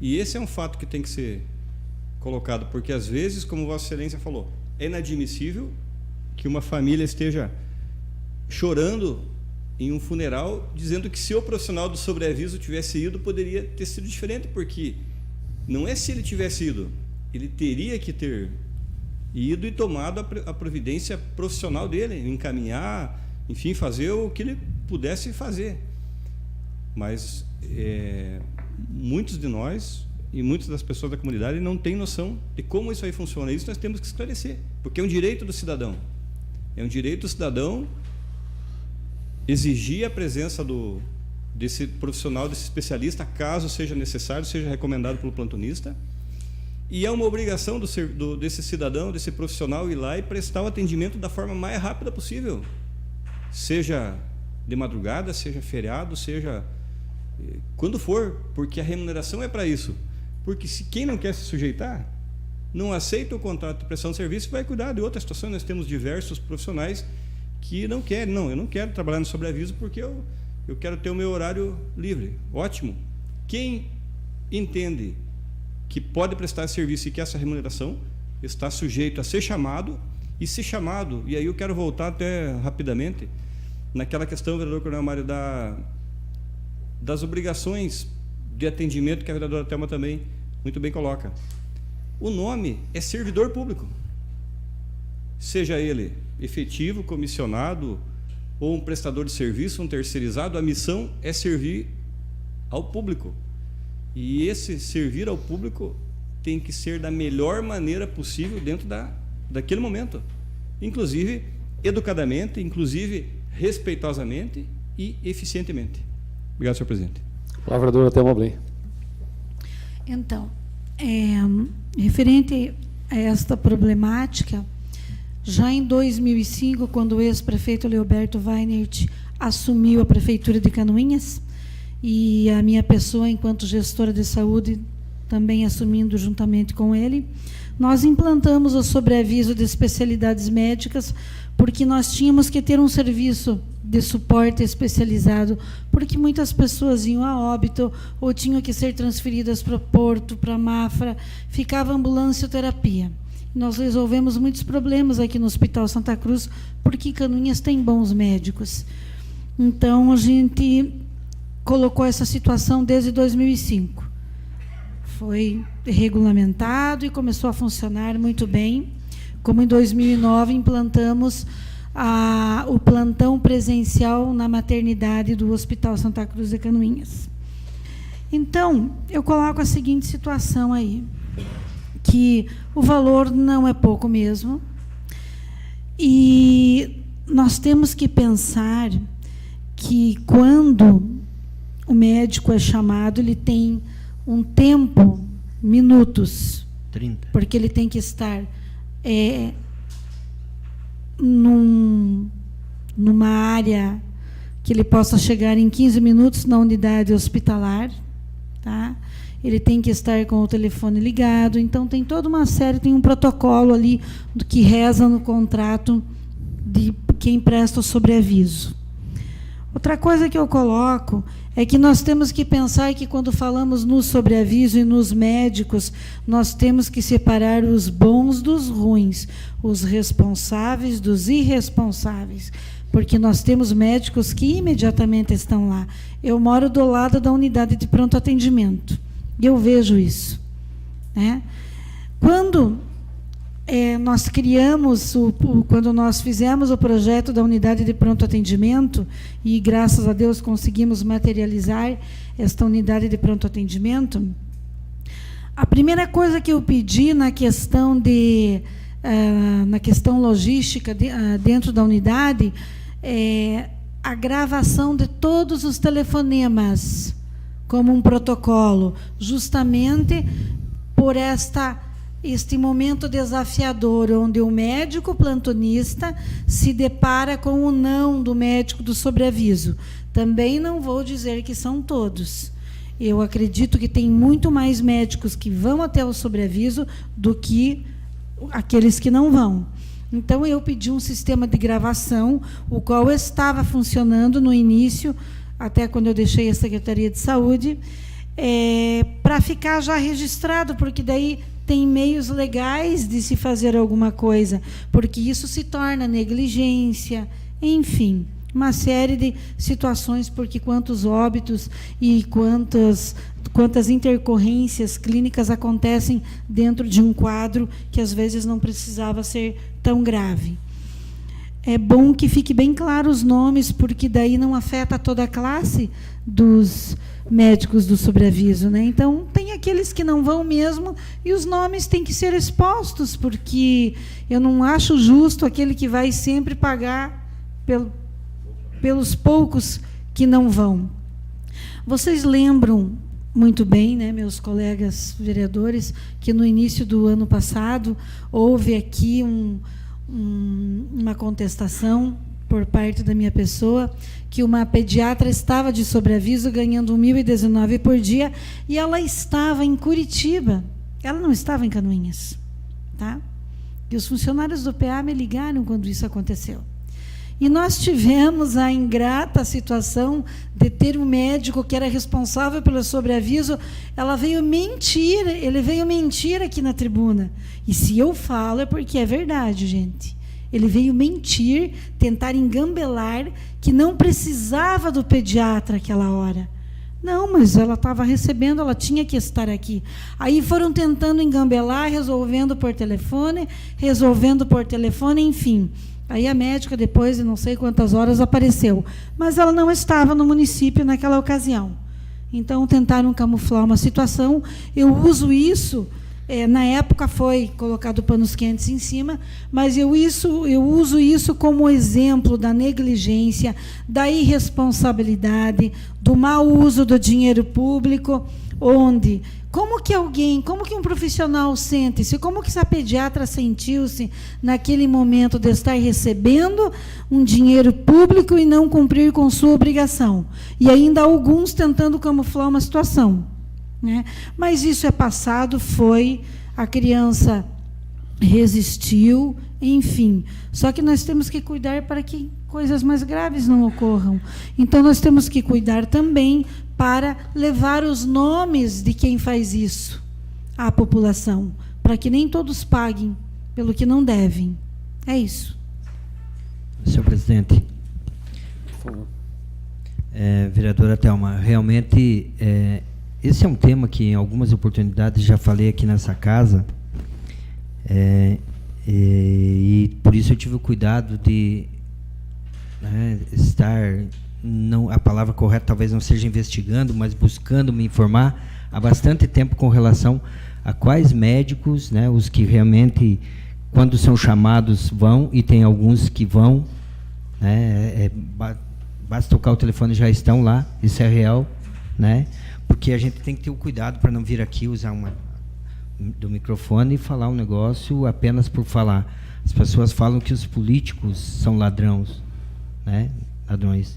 E esse é um fato que tem que ser colocado, porque às vezes, como Vossa Excelência falou, é inadmissível que uma família esteja chorando em um funeral, dizendo que se o profissional do sobreaviso tivesse ido, poderia ter sido diferente, porque não é se ele tivesse ido, ele teria que ter ido e tomado a providência profissional dele, encaminhar, enfim, fazer o que ele pudesse fazer. Mas muitos de nós e muitas das pessoas da comunidade não têm noção de como isso aí funciona. Isso nós temos que esclarecer, porque é um direito do cidadão. É um direito do cidadão exigir a presença desse profissional, desse especialista, caso seja necessário, seja recomendado pelo plantonista. E é uma obrigação desse cidadão, desse profissional, ir lá e prestar o atendimento da forma mais rápida possível. Seja de madrugada, seja feriado, seja quando for, porque a remuneração é para isso. Porque se quem não quer se sujeitar, não aceita o contrato de prestação de serviço, vai cuidar de outra situação. Nós temos diversos profissionais que não querem. Não, eu não quero trabalhar no sobreaviso porque eu quero ter o meu horário livre. Ótimo. Quem entende que pode prestar serviço e que essa remuneração está sujeito a ser chamado, e se chamado, e aí eu quero voltar até rapidamente naquela questão, vereador Coronel Mário, das obrigações de atendimento que a vereadora Thelma também muito bem coloca. O nome é servidor público, seja ele efetivo, comissionado ou um prestador de serviço, um terceirizado, a missão é servir ao público. E esse servir ao público tem que ser da melhor maneira possível dentro daquele momento. Inclusive, educadamente, inclusive, respeitosamente e eficientemente. Obrigado, senhor presidente. Palavra vereadora Thelma Bley. Então, referente a esta problemática, já em 2005, quando o ex-prefeito Leoberto Weinert assumiu a prefeitura de Canoinhas, e a minha pessoa, enquanto gestora de saúde, também assumindo juntamente com ele, nós implantamos o sobreaviso de especialidades médicas, porque nós tínhamos que ter um serviço de suporte especializado, porque muitas pessoas iam a óbito ou tinham que ser transferidas para o Porto, para a Mafra, ficava ambulancioterapia. Nós resolvemos muitos problemas aqui no Hospital Santa Cruz, porque Canoinhas tem bons médicos. Então, a gente colocou essa situação desde 2005. Foi regulamentado e começou a funcionar muito bem. Como em 2009 implantamos o plantão presencial na maternidade do Hospital Santa Cruz de Canoinhas. Então, eu coloco a seguinte situação aí, que o valor não é pouco mesmo, e nós temos que pensar que quando o médico é chamado, ele tem um tempo, minutos, 30. porque ele tem que estar numa área que ele possa chegar em 15 minutos na unidade hospitalar, tá? Ele tem que estar com o telefone ligado, então tem toda uma série, tem um protocolo ali do que reza no contrato de quem presta o sobreaviso. Outra coisa que eu coloco é que nós temos que pensar que quando falamos no sobreaviso e nos médicos, nós temos que separar os bons dos ruins, os responsáveis dos irresponsáveis, porque nós temos médicos que imediatamente estão lá. Eu moro do lado da unidade de pronto atendimento, e eu vejo isso, né? Quando nós criamos, quando nós fizemos o projeto da unidade de pronto atendimento, e graças a Deus conseguimos materializar esta unidade de pronto atendimento, a primeira coisa que eu pedi na questão logística dentro da unidade é a gravação de todos os telefonemas como um protocolo, justamente por este momento desafiador, onde o médico plantonista se depara com o não do médico do sobreaviso. Também não vou dizer que são todos. Eu acredito que tem muito mais médicos que vão até o sobreaviso do que aqueles que não vão. Então, eu pedi um sistema de gravação, o qual estava funcionando no início, até quando eu deixei a Secretaria de Saúde, para ficar já registrado, porque daí tem meios legais de se fazer alguma coisa, porque isso se torna negligência, enfim, uma série de situações, porque quantos óbitos e quantas intercorrências clínicas acontecem dentro de um quadro que às vezes não precisava ser tão grave. É bom que fique bem claro os nomes, porque daí não afeta toda a classe dos médicos do sobreaviso, né? Então, tem aqueles que não vão mesmo, e os nomes têm que ser expostos, porque eu não acho justo aquele que vai sempre pagar pelos poucos que não vão. Vocês lembram muito bem, né, meus colegas vereadores, que no início do ano passado houve aqui uma contestação por parte da minha pessoa, que uma pediatra estava de sobreaviso ganhando 1.019 por dia, e ela estava em Curitiba, ela não estava em Canoinhas, tá? E os funcionários do PA me ligaram quando isso aconteceu. E nós tivemos a ingrata situação de ter um médico que era responsável pelo sobreaviso, ele veio mentir aqui na tribuna. E se eu falo é porque é verdade, gente. Ele veio mentir, tentar engambelar que não precisava do pediatra aquela hora. Não, mas ela estava recebendo, ela tinha que estar aqui. Aí foram tentando engambelar, resolvendo por telefone, enfim. Aí a médica, depois de não sei quantas horas, apareceu. Mas ela não estava no município naquela ocasião. Então, tentaram camuflar uma situação. Eu uso isso, na época foi colocado panos quentes em cima, mas eu uso isso como exemplo da negligência, da irresponsabilidade, do mau uso do dinheiro público, onde... Como que um profissional sente-se, como que essa pediatra sentiu-se naquele momento de estar recebendo um dinheiro público e não cumprir com sua obrigação? E ainda alguns tentando camuflar uma situação, né? Mas isso é passado, a criança resistiu, enfim. Só que nós temos que cuidar para que coisas mais graves não ocorram. Então, nós temos que cuidar também para levar os nomes de quem faz isso à população, para que nem todos paguem pelo que não devem. É isso. Senhor presidente. Por favor. Vereadora Thelma, realmente esse é um tema que em algumas oportunidades já falei aqui nessa casa, e por isso eu tive o cuidado de estar, não, a palavra correta talvez não seja investigando, mas buscando me informar há bastante tempo com relação a quais médicos, né, os que realmente, quando são chamados, vão, e tem alguns que vão, né, basta tocar o telefone e já estão lá, isso é real, né? Porque a gente tem que ter o cuidado para não vir aqui usar do microfone e falar um negócio apenas por falar. As pessoas falam que os políticos são ladrões, né? Ladrões.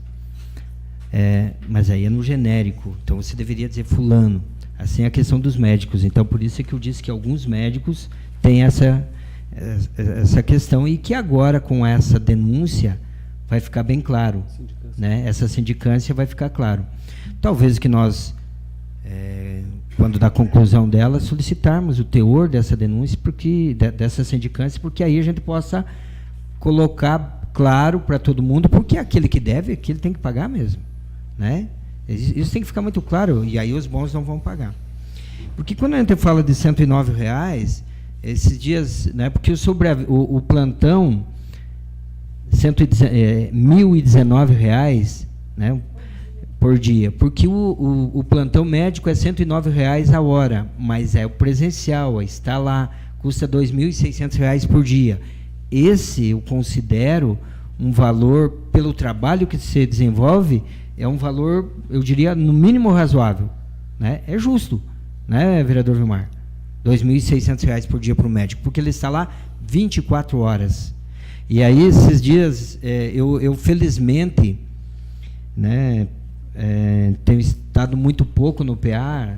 Mas aí é no genérico, então você deveria dizer fulano. Assim é a questão dos médicos. Então, por isso é que eu disse que alguns médicos têm essa questão, e que agora, com essa denúncia, vai ficar bem claro, né? Essa sindicância vai ficar claro. Talvez que nós, quando da conclusão dela, solicitarmos o teor dessa denúncia, dessa sindicância, porque aí a gente possa colocar claro para todo mundo, porque aquele que deve, aquele tem que pagar mesmo, né? Isso tem que ficar muito claro, e aí os bons não vão pagar. Porque quando a gente fala de R$109, esses dias, né, porque o plantão, R$1.019, né, por dia, porque o plantão médico é R$109 a hora, mas é o presencial, está lá, custa R$2.600 por dia. Esse eu considero um valor, pelo trabalho que se desenvolve, é um valor, eu diria, no mínimo razoável, né? É justo, né, vereador Vilmar? R$2.600 por dia para o médico, porque ele está lá 24 horas. E aí, esses dias, eu felizmente, né, tenho estado muito pouco no PA.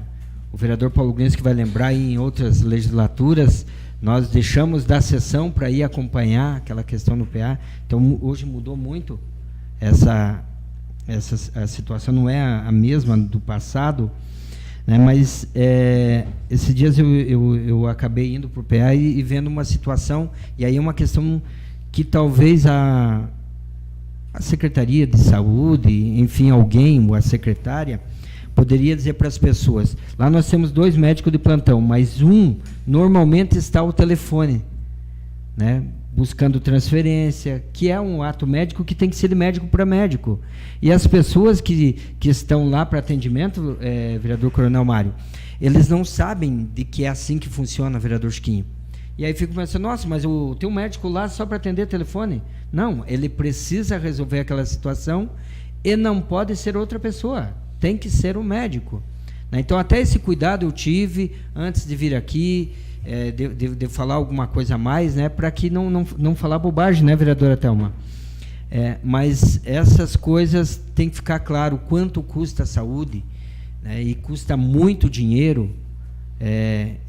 O vereador Paulo Grenz, que vai lembrar, em outras legislaturas, nós deixamos da sessão para ir acompanhar aquela questão no PA. Então, hoje mudou muito a situação, não é a mesma do passado, né, mas esses dias eu acabei indo para o PA e vendo uma situação, e aí é uma questão que talvez a Secretaria de Saúde, enfim, alguém, ou a secretária, poderia dizer para as pessoas, lá nós temos 2 médicos de plantão, mas um normalmente está ao telefone, né, buscando transferência, que é um ato médico que tem que ser de médico para médico. E as pessoas que estão lá para atendimento, vereador Coronel Mário, eles não sabem de que é assim que funciona, vereador Chiquinho. E aí fico pensando, nossa, mas tem um médico lá só para atender telefone? Não, ele precisa resolver aquela situação e não pode ser outra pessoa, tem que ser um médico, né? Então, até esse cuidado eu tive antes de vir aqui, de falar alguma coisa a mais, né, para que não falar bobagem, né, vereadora Thelma? Mas essas coisas tem que ficar claro quanto custa a saúde, né, e custa muito dinheiro.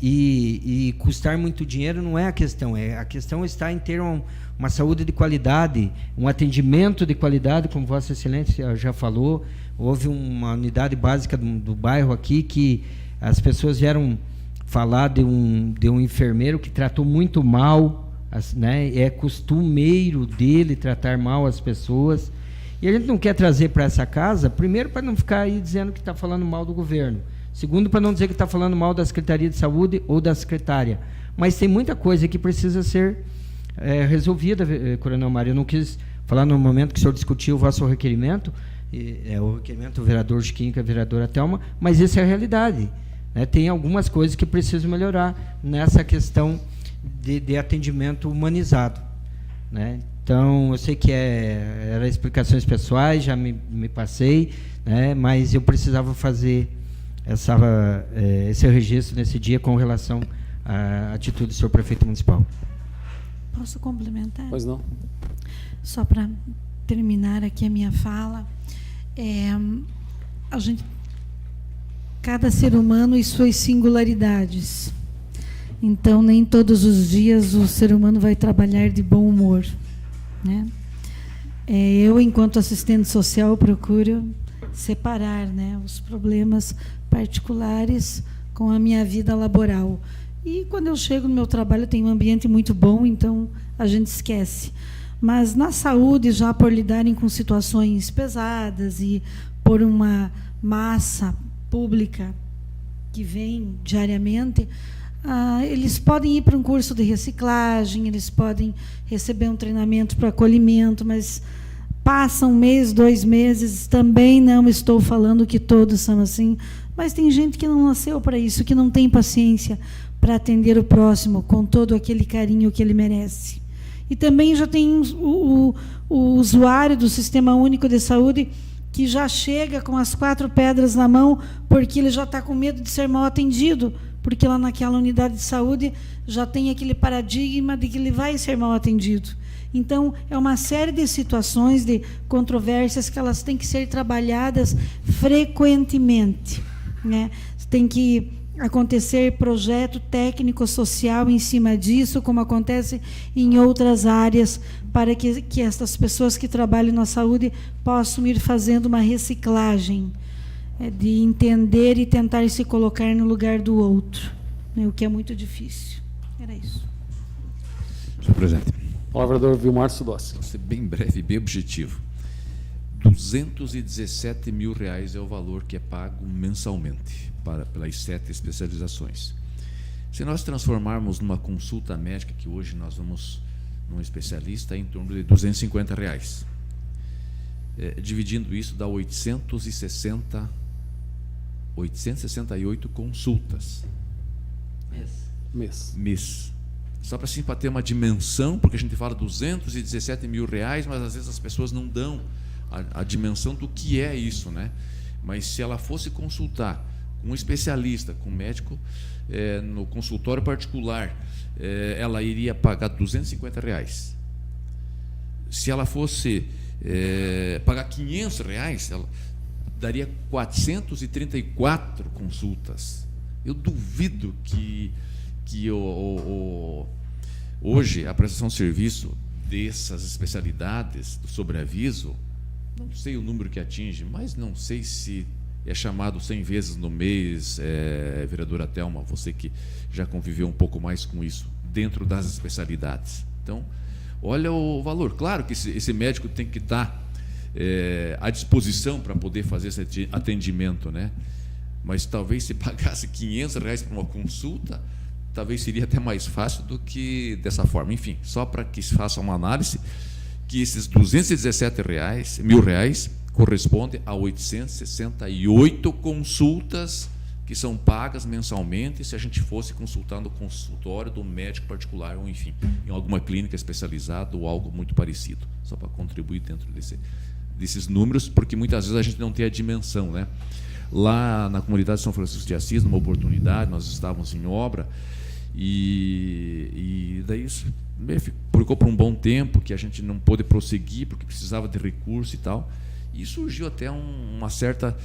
E custar muito dinheiro não é a questão, a questão está em ter uma saúde de qualidade, um atendimento de qualidade, como Vossa Excelência já falou. Houve uma unidade básica do bairro aqui que as pessoas vieram falar de um enfermeiro que tratou muito mal, né, é costumeiro dele tratar mal as pessoas, e a gente não quer trazer para essa casa, primeiro, para não ficar aí dizendo que está falando mal do governo. Segundo, para não dizer que está falando mal da Secretaria de Saúde ou da secretária. Mas tem muita coisa que precisa ser resolvida, Coronel Mário. Eu não quis falar no momento que o senhor discutiu o vosso requerimento, o requerimento do vereador Chiquinho, que é a vereadora Thelma, mas isso é a realidade, né? Tem algumas coisas que precisam melhorar nessa questão de atendimento humanizado, né? Então, eu sei que eram explicações pessoais, já me passei, né? Mas eu precisava fazer esse registro nesse dia com relação à atitude do senhor prefeito municipal. Posso complementar? Pois não. Só para terminar aqui a minha fala, cada ser humano e suas singularidades. Então, nem todos os dias o ser humano vai trabalhar de bom humor, né? Eu, enquanto assistente social, procuro separar, né, os problemas particulares com a minha vida laboral. E quando eu chego no meu trabalho, eu tenho um ambiente muito bom, então a gente esquece. Mas na saúde, já por lidarem com situações pesadas e por uma massa pública que vem diariamente, eles podem ir para um curso de reciclagem, eles podem receber um treinamento para acolhimento, mas passa um mês, 2 meses, também não estou falando que todos são assim, mas tem gente que não nasceu para isso, que não tem paciência para atender o próximo com todo aquele carinho que ele merece. E também já tem o usuário do Sistema Único de Saúde que já chega com as 4 pedras na mão porque ele já está com medo de ser mal atendido, porque lá naquela unidade de saúde já tem aquele paradigma de que ele vai ser mal atendido. Então, é uma série de situações, de controvérsias que elas têm que ser trabalhadas frequentemente, né? Tem que acontecer projeto técnico-social em cima disso, como acontece em outras áreas, para que essas pessoas que trabalham na saúde possam ir fazendo uma reciclagem, de entender e tentar se colocar no lugar do outro, né, o que é muito difícil. Era isso. Senhor presidente. Palavra do vereador Vilmar Sudossi. Vou ser bem breve e bem objetivo. R$217 mil é o valor que é pago mensalmente pelas 7 especializações. Se nós transformarmos numa consulta médica, que hoje nós vamos num especialista, é em torno de R$250. Dividindo isso, dá 868 consultas. Mês. Só para assim, para ter uma dimensão, porque a gente fala R$217 mil, mas às vezes as pessoas não dão a dimensão do que é isso, né? Mas se ela fosse consultar com um especialista, com um médico, no consultório particular, ela iria pagar R$250. Se ela fosse pagar R$500, ela daria 434 consultas. Eu duvido que hoje a prestação de serviço dessas especialidades do sobreaviso, não sei o número que atinge, mas não sei se é chamado 100 vezes no mês, vereadora Thelma, você que já conviveu um pouco mais com isso, dentro das especialidades. Então, olha o valor. Claro que esse médico tem que estar à disposição para poder fazer esse atendimento, né? Mas talvez se pagasse R$500 para uma consulta, talvez seria até mais fácil do que dessa forma. Enfim, só para que se faça uma análise, que esses R$217 mil corresponde a 868 consultas que são pagas mensalmente se a gente fosse consultar no consultório do médico particular ou, enfim, em alguma clínica especializada ou algo muito parecido. Só para contribuir dentro desses números, porque muitas vezes a gente não tem a dimensão, né? Lá na comunidade de São Francisco de Assis, numa oportunidade, nós estávamos em obra e daí isso ficou por um bom tempo que a gente não pôde prosseguir porque precisava de recurso e tal. E surgiu até uma certa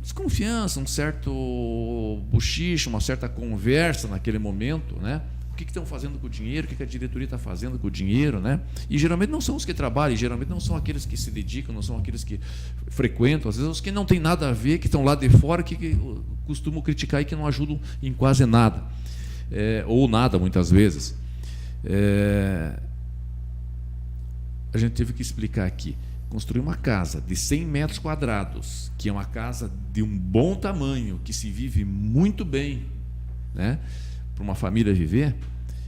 desconfiança, um certo bochicho, uma certa conversa naquele momento, né? O que estão fazendo com o dinheiro, o que a diretoria está fazendo com o dinheiro, né? E geralmente não são os que trabalham, geralmente não são aqueles que se dedicam, não são aqueles que frequentam, às vezes os que não têm nada a ver, que estão lá de fora, que costumam criticar e que não ajudam em quase nada, ou nada muitas vezes. A gente teve que explicar aqui. Construir uma casa de 100 metros quadrados, que é uma casa de um bom tamanho, que se vive muito bem, né? Para uma família viver,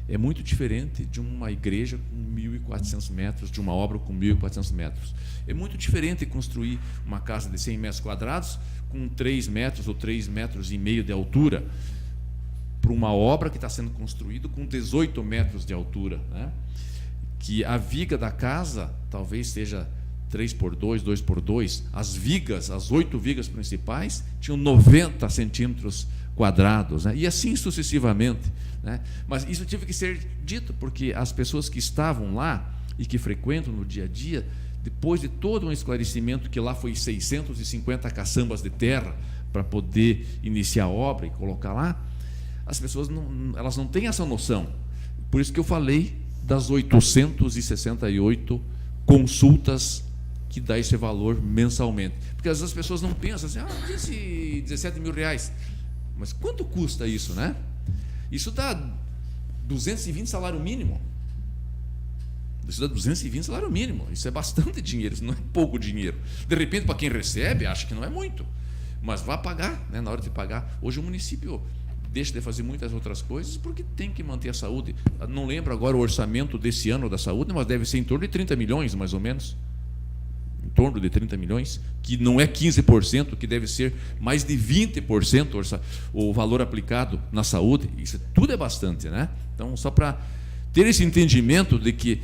é muito diferente de uma igreja com 1.400 metros, de uma obra com 1.400 metros. É muito diferente construir uma casa de 100 metros quadrados com 3 metros ou 3,5 metros de altura, para uma obra que está sendo construída com 18 metros de altura, né? Que a viga da casa talvez seja 3x2, 2x2, as vigas, as 8 vigas principais, tinham 90 centímetros quadrados, né? E assim sucessivamente, né? Mas isso teve que ser dito, porque as pessoas que estavam lá e que frequentam no dia a dia, depois de todo um esclarecimento que lá foi 650 caçambas de terra para poder iniciar a obra e colocar lá, as pessoas elas não têm essa noção. Por isso que eu falei das 868 consultas que dá esse valor mensalmente. Porque às vezes as pessoas não pensam assim, disse R$17 mil. Mas quanto custa isso, né? Isso dá 220 salário mínimo. Isso dá 220 salário mínimo. Isso é bastante dinheiro, isso não é pouco dinheiro. De repente, para quem recebe, acha que não é muito. Mas vai pagar, né, na hora de pagar. Hoje o município deixa de fazer muitas outras coisas porque tem que manter a saúde. Não lembro agora o orçamento desse ano da saúde, mas deve ser em torno de 30 milhões, mais ou menos. Em torno de 30 milhões, que não é 15%, que deve ser mais de 20% o valor aplicado na saúde. Isso tudo é bastante, né? Então, só para ter esse entendimento de que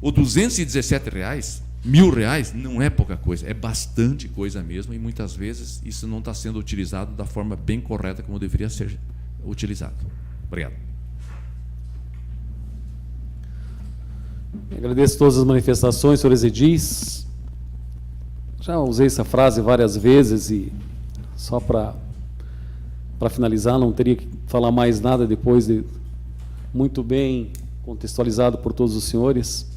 o R$217, R$1.000, não é pouca coisa, é bastante coisa mesmo, e muitas vezes isso não está sendo utilizado da forma bem correta como deveria ser utilizado. Obrigado. Agradeço todas as manifestações, senhores edis. Já usei essa frase várias vezes e só para finalizar, não teria que falar mais nada depois de muito bem contextualizado por todos os senhores,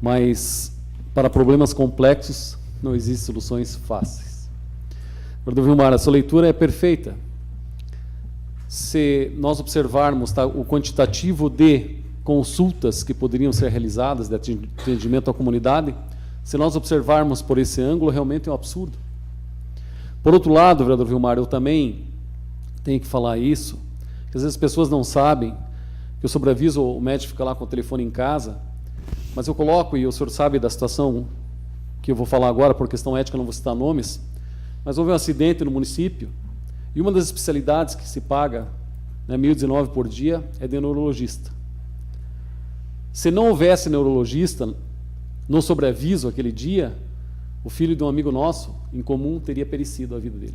mas para problemas complexos não existem soluções fáceis. Vereador Vilmar, a sua leitura é perfeita. Se nós observarmos o quantitativo de consultas que poderiam ser realizadas de atendimento à comunidade, se nós observarmos por esse ângulo, realmente é um absurdo. Por outro lado, vereador Vilmar, eu também tenho que falar isso, que às vezes as pessoas não sabem que eu sobreaviso, o médico fica lá com o telefone em casa, mas eu coloco, e o senhor sabe da situação que eu vou falar agora, por questão ética, não vou citar nomes, mas houve um acidente no município, e uma das especialidades que se paga, né, R$1.019 por dia, é de neurologista. Se não houvesse neurologista, no sobreaviso aquele dia, o filho de um amigo nosso, em comum, teria perecido a vida dele.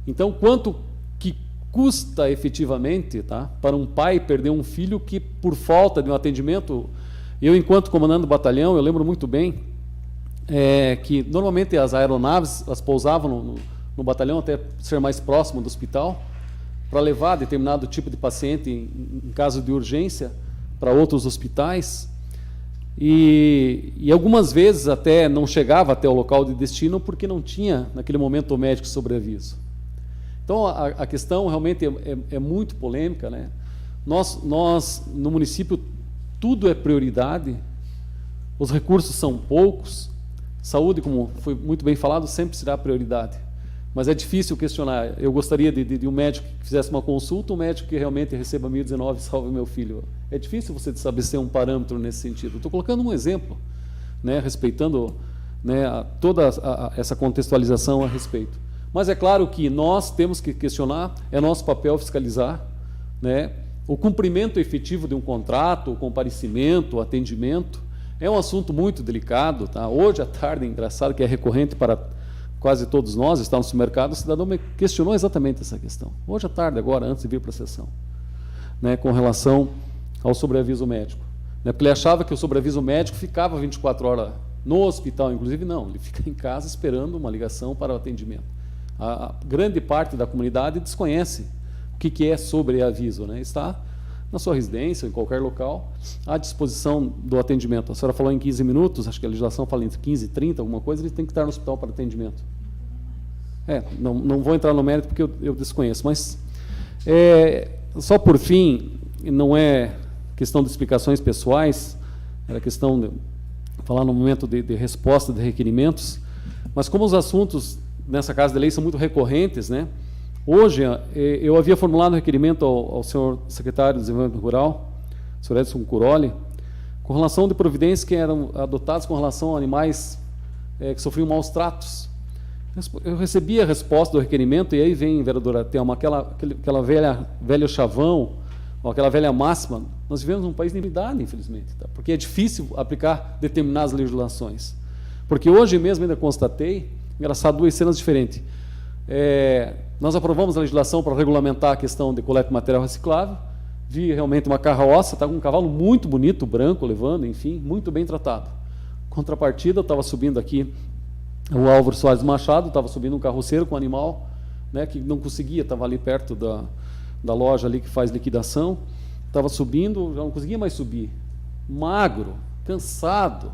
Então, quanto que custa efetivamente, tá, para um pai perder um filho que, por falta de um atendimento, eu, enquanto comandante do batalhão, eu lembro muito bem que normalmente as aeronaves elas pousavam no batalhão até ser mais próximo do hospital, para levar determinado tipo de paciente, em caso de urgência, para outros hospitais. E algumas vezes até não chegava até o local de destino porque não tinha, naquele momento, o médico sobreaviso. Então, a questão realmente é muito polêmica, né? Nós, no município, tudo é prioridade, os recursos são poucos, saúde, como foi muito bem falado, sempre será prioridade. Mas é difícil questionar. Eu gostaria de um médico que fizesse uma consulta, um médico que realmente receba R$1.019 e salve meu filho. É difícil você estabelecer um parâmetro nesse sentido. Estou colocando um exemplo, né, respeitando, né, toda essa contextualização a respeito. Mas é claro que nós temos que questionar, é nosso papel fiscalizar, né, o cumprimento efetivo de um contrato, o comparecimento, o atendimento. É um assunto muito delicado. Tá? Hoje à tarde, engraçado que é recorrente para quase todos nós, está no supermercado, o cidadão me questionou exatamente essa questão. Hoje à tarde, agora, antes de vir para a sessão, né, com relação ao sobreaviso médico. Né, porque ele achava que o sobreaviso médico ficava 24 horas no hospital, inclusive não, ele fica em casa esperando uma ligação para o atendimento. A grande parte da comunidade desconhece o que é sobreaviso, né? Está na sua residência, em qualquer local, à disposição do atendimento. A senhora falou em 15 minutos, acho que a legislação fala entre 15 e 30, alguma coisa, ele tem que estar no hospital para atendimento. Não vou entrar no mérito porque eu desconheço, mas só por fim, não é questão de explicações pessoais, era questão de falar no momento de resposta de requerimentos, mas como os assuntos nessa Casa de Lei são muito recorrentes, né? Hoje, eu havia formulado um requerimento ao senhor secretário de Desenvolvimento Rural, senhor Edson Curoli, com relação de providências que eram adotadas com relação a animais que sofriam maus tratos. Eu recebi a resposta do requerimento, e aí vem, vereadora Thelma, aquela velha chavão, ou aquela velha máxima. Nós vivemos num país de impunidade, infelizmente, tá? Porque é difícil aplicar determinadas legislações. Porque hoje mesmo ainda constatei, engraçado, duas cenas diferentes. Nós aprovamos a legislação para regulamentar a questão de coleta de material reciclável. Vi realmente uma carroça, está com um cavalo muito bonito, branco, levando, enfim, muito bem tratado. Contrapartida, eu estava subindo aqui o Álvaro Soares Machado, estava subindo um carroceiro com um animal, né, que não conseguia, estava ali perto da loja ali que faz liquidação, estava subindo, já não conseguia mais subir. Magro, cansado,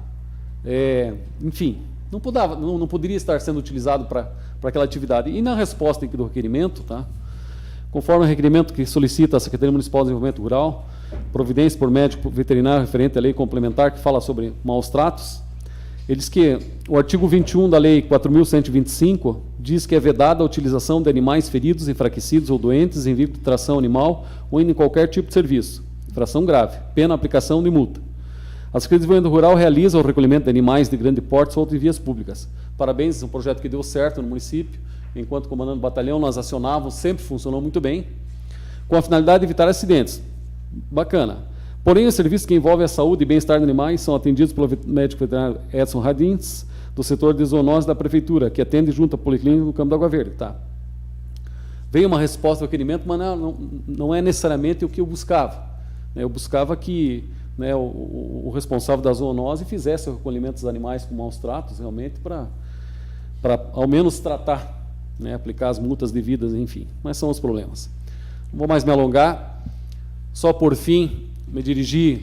enfim, não poderia estar sendo utilizado para para aquela atividade. E na resposta aqui do requerimento, tá? Conforme o requerimento que solicita a Secretaria Municipal de Desenvolvimento Rural, providência por médico veterinário referente à lei complementar que fala sobre maus tratos, ele diz que o artigo 21 da Lei 4.125 diz que é vedada a utilização de animais feridos, enfraquecidos ou doentes em vínculo de tração animal ou em qualquer tipo de serviço. Infração grave. Pena aplicação de multa. A Secretaria de Desenvolvimento Rural realiza o recolhimento de animais de grande porte soltos em vias públicas. Parabéns, é um projeto que deu certo no município. Enquanto comandante do batalhão, nós acionávamos, sempre funcionou muito bem, com a finalidade de evitar acidentes. Bacana. Porém, os serviços que envolvem a saúde e bem-estar de animais são atendidos pelo médico veterinário Edson Radins, do setor de zoonose da Prefeitura, que atende junto à Policlínica no Campo da Água Verde. Tá. Veio uma resposta ao requerimento, mas não é necessariamente o que eu buscava. Eu buscava que, né, o responsável da zoonose fizesse o recolhimento dos animais com maus tratos, realmente, para ao menos tratar, né, aplicar as multas devidas, enfim. Mas são os problemas. Não vou mais me alongar. Só por fim, me dirigir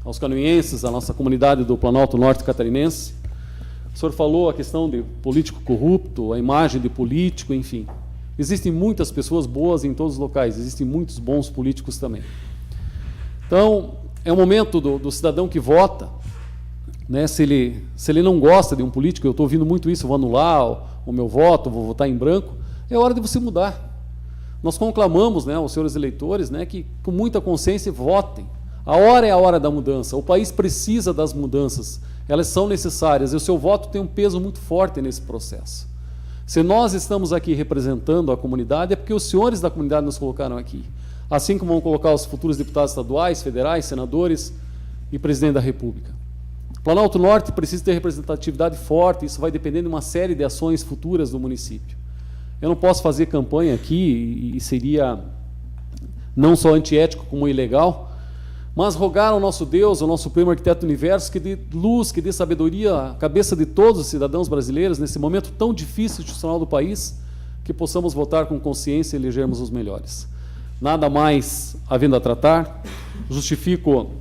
aos canoinhenses, à nossa comunidade do Planalto Norte Catarinense. O senhor falou a questão de político corrupto, a imagem de político, enfim. Existem muitas pessoas boas em todos os locais, existem muitos bons políticos também. Então, é o momento do cidadão que vota, né, se ele não gosta de um político, eu estou ouvindo muito isso, vou anular o meu voto, vou votar em branco, é hora de você mudar. Nós conclamamos, né, aos senhores eleitores, né, que com muita consciência votem. A hora é a hora da mudança, o país precisa das mudanças, elas são necessárias, e o seu voto tem um peso muito forte nesse processo. Se nós estamos aqui representando a comunidade, é porque os senhores da comunidade nos colocaram aqui. Assim como vão colocar os futuros deputados estaduais, federais, senadores e presidente da República. O Planalto Norte precisa ter representatividade forte, isso vai depender de uma série de ações futuras do município. Eu não posso fazer campanha aqui, e seria não só antiético como ilegal, mas rogar ao nosso Deus, ao nosso Supremo Arquiteto do Universo, que dê luz, que dê sabedoria à cabeça de todos os cidadãos brasileiros, nesse momento tão difícil institucional do país, que possamos votar com consciência e elegermos os melhores. Nada mais havendo a tratar, justifico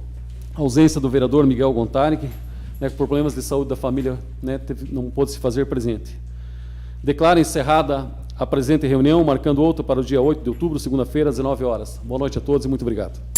a ausência do vereador Miguel Gontaric, né, que por problemas de saúde da família, né, não pôde se fazer presente. Declaro encerrada a presente reunião, marcando outra para o dia 8 de outubro, segunda-feira, às 19 horas. Boa noite a todos e muito obrigado.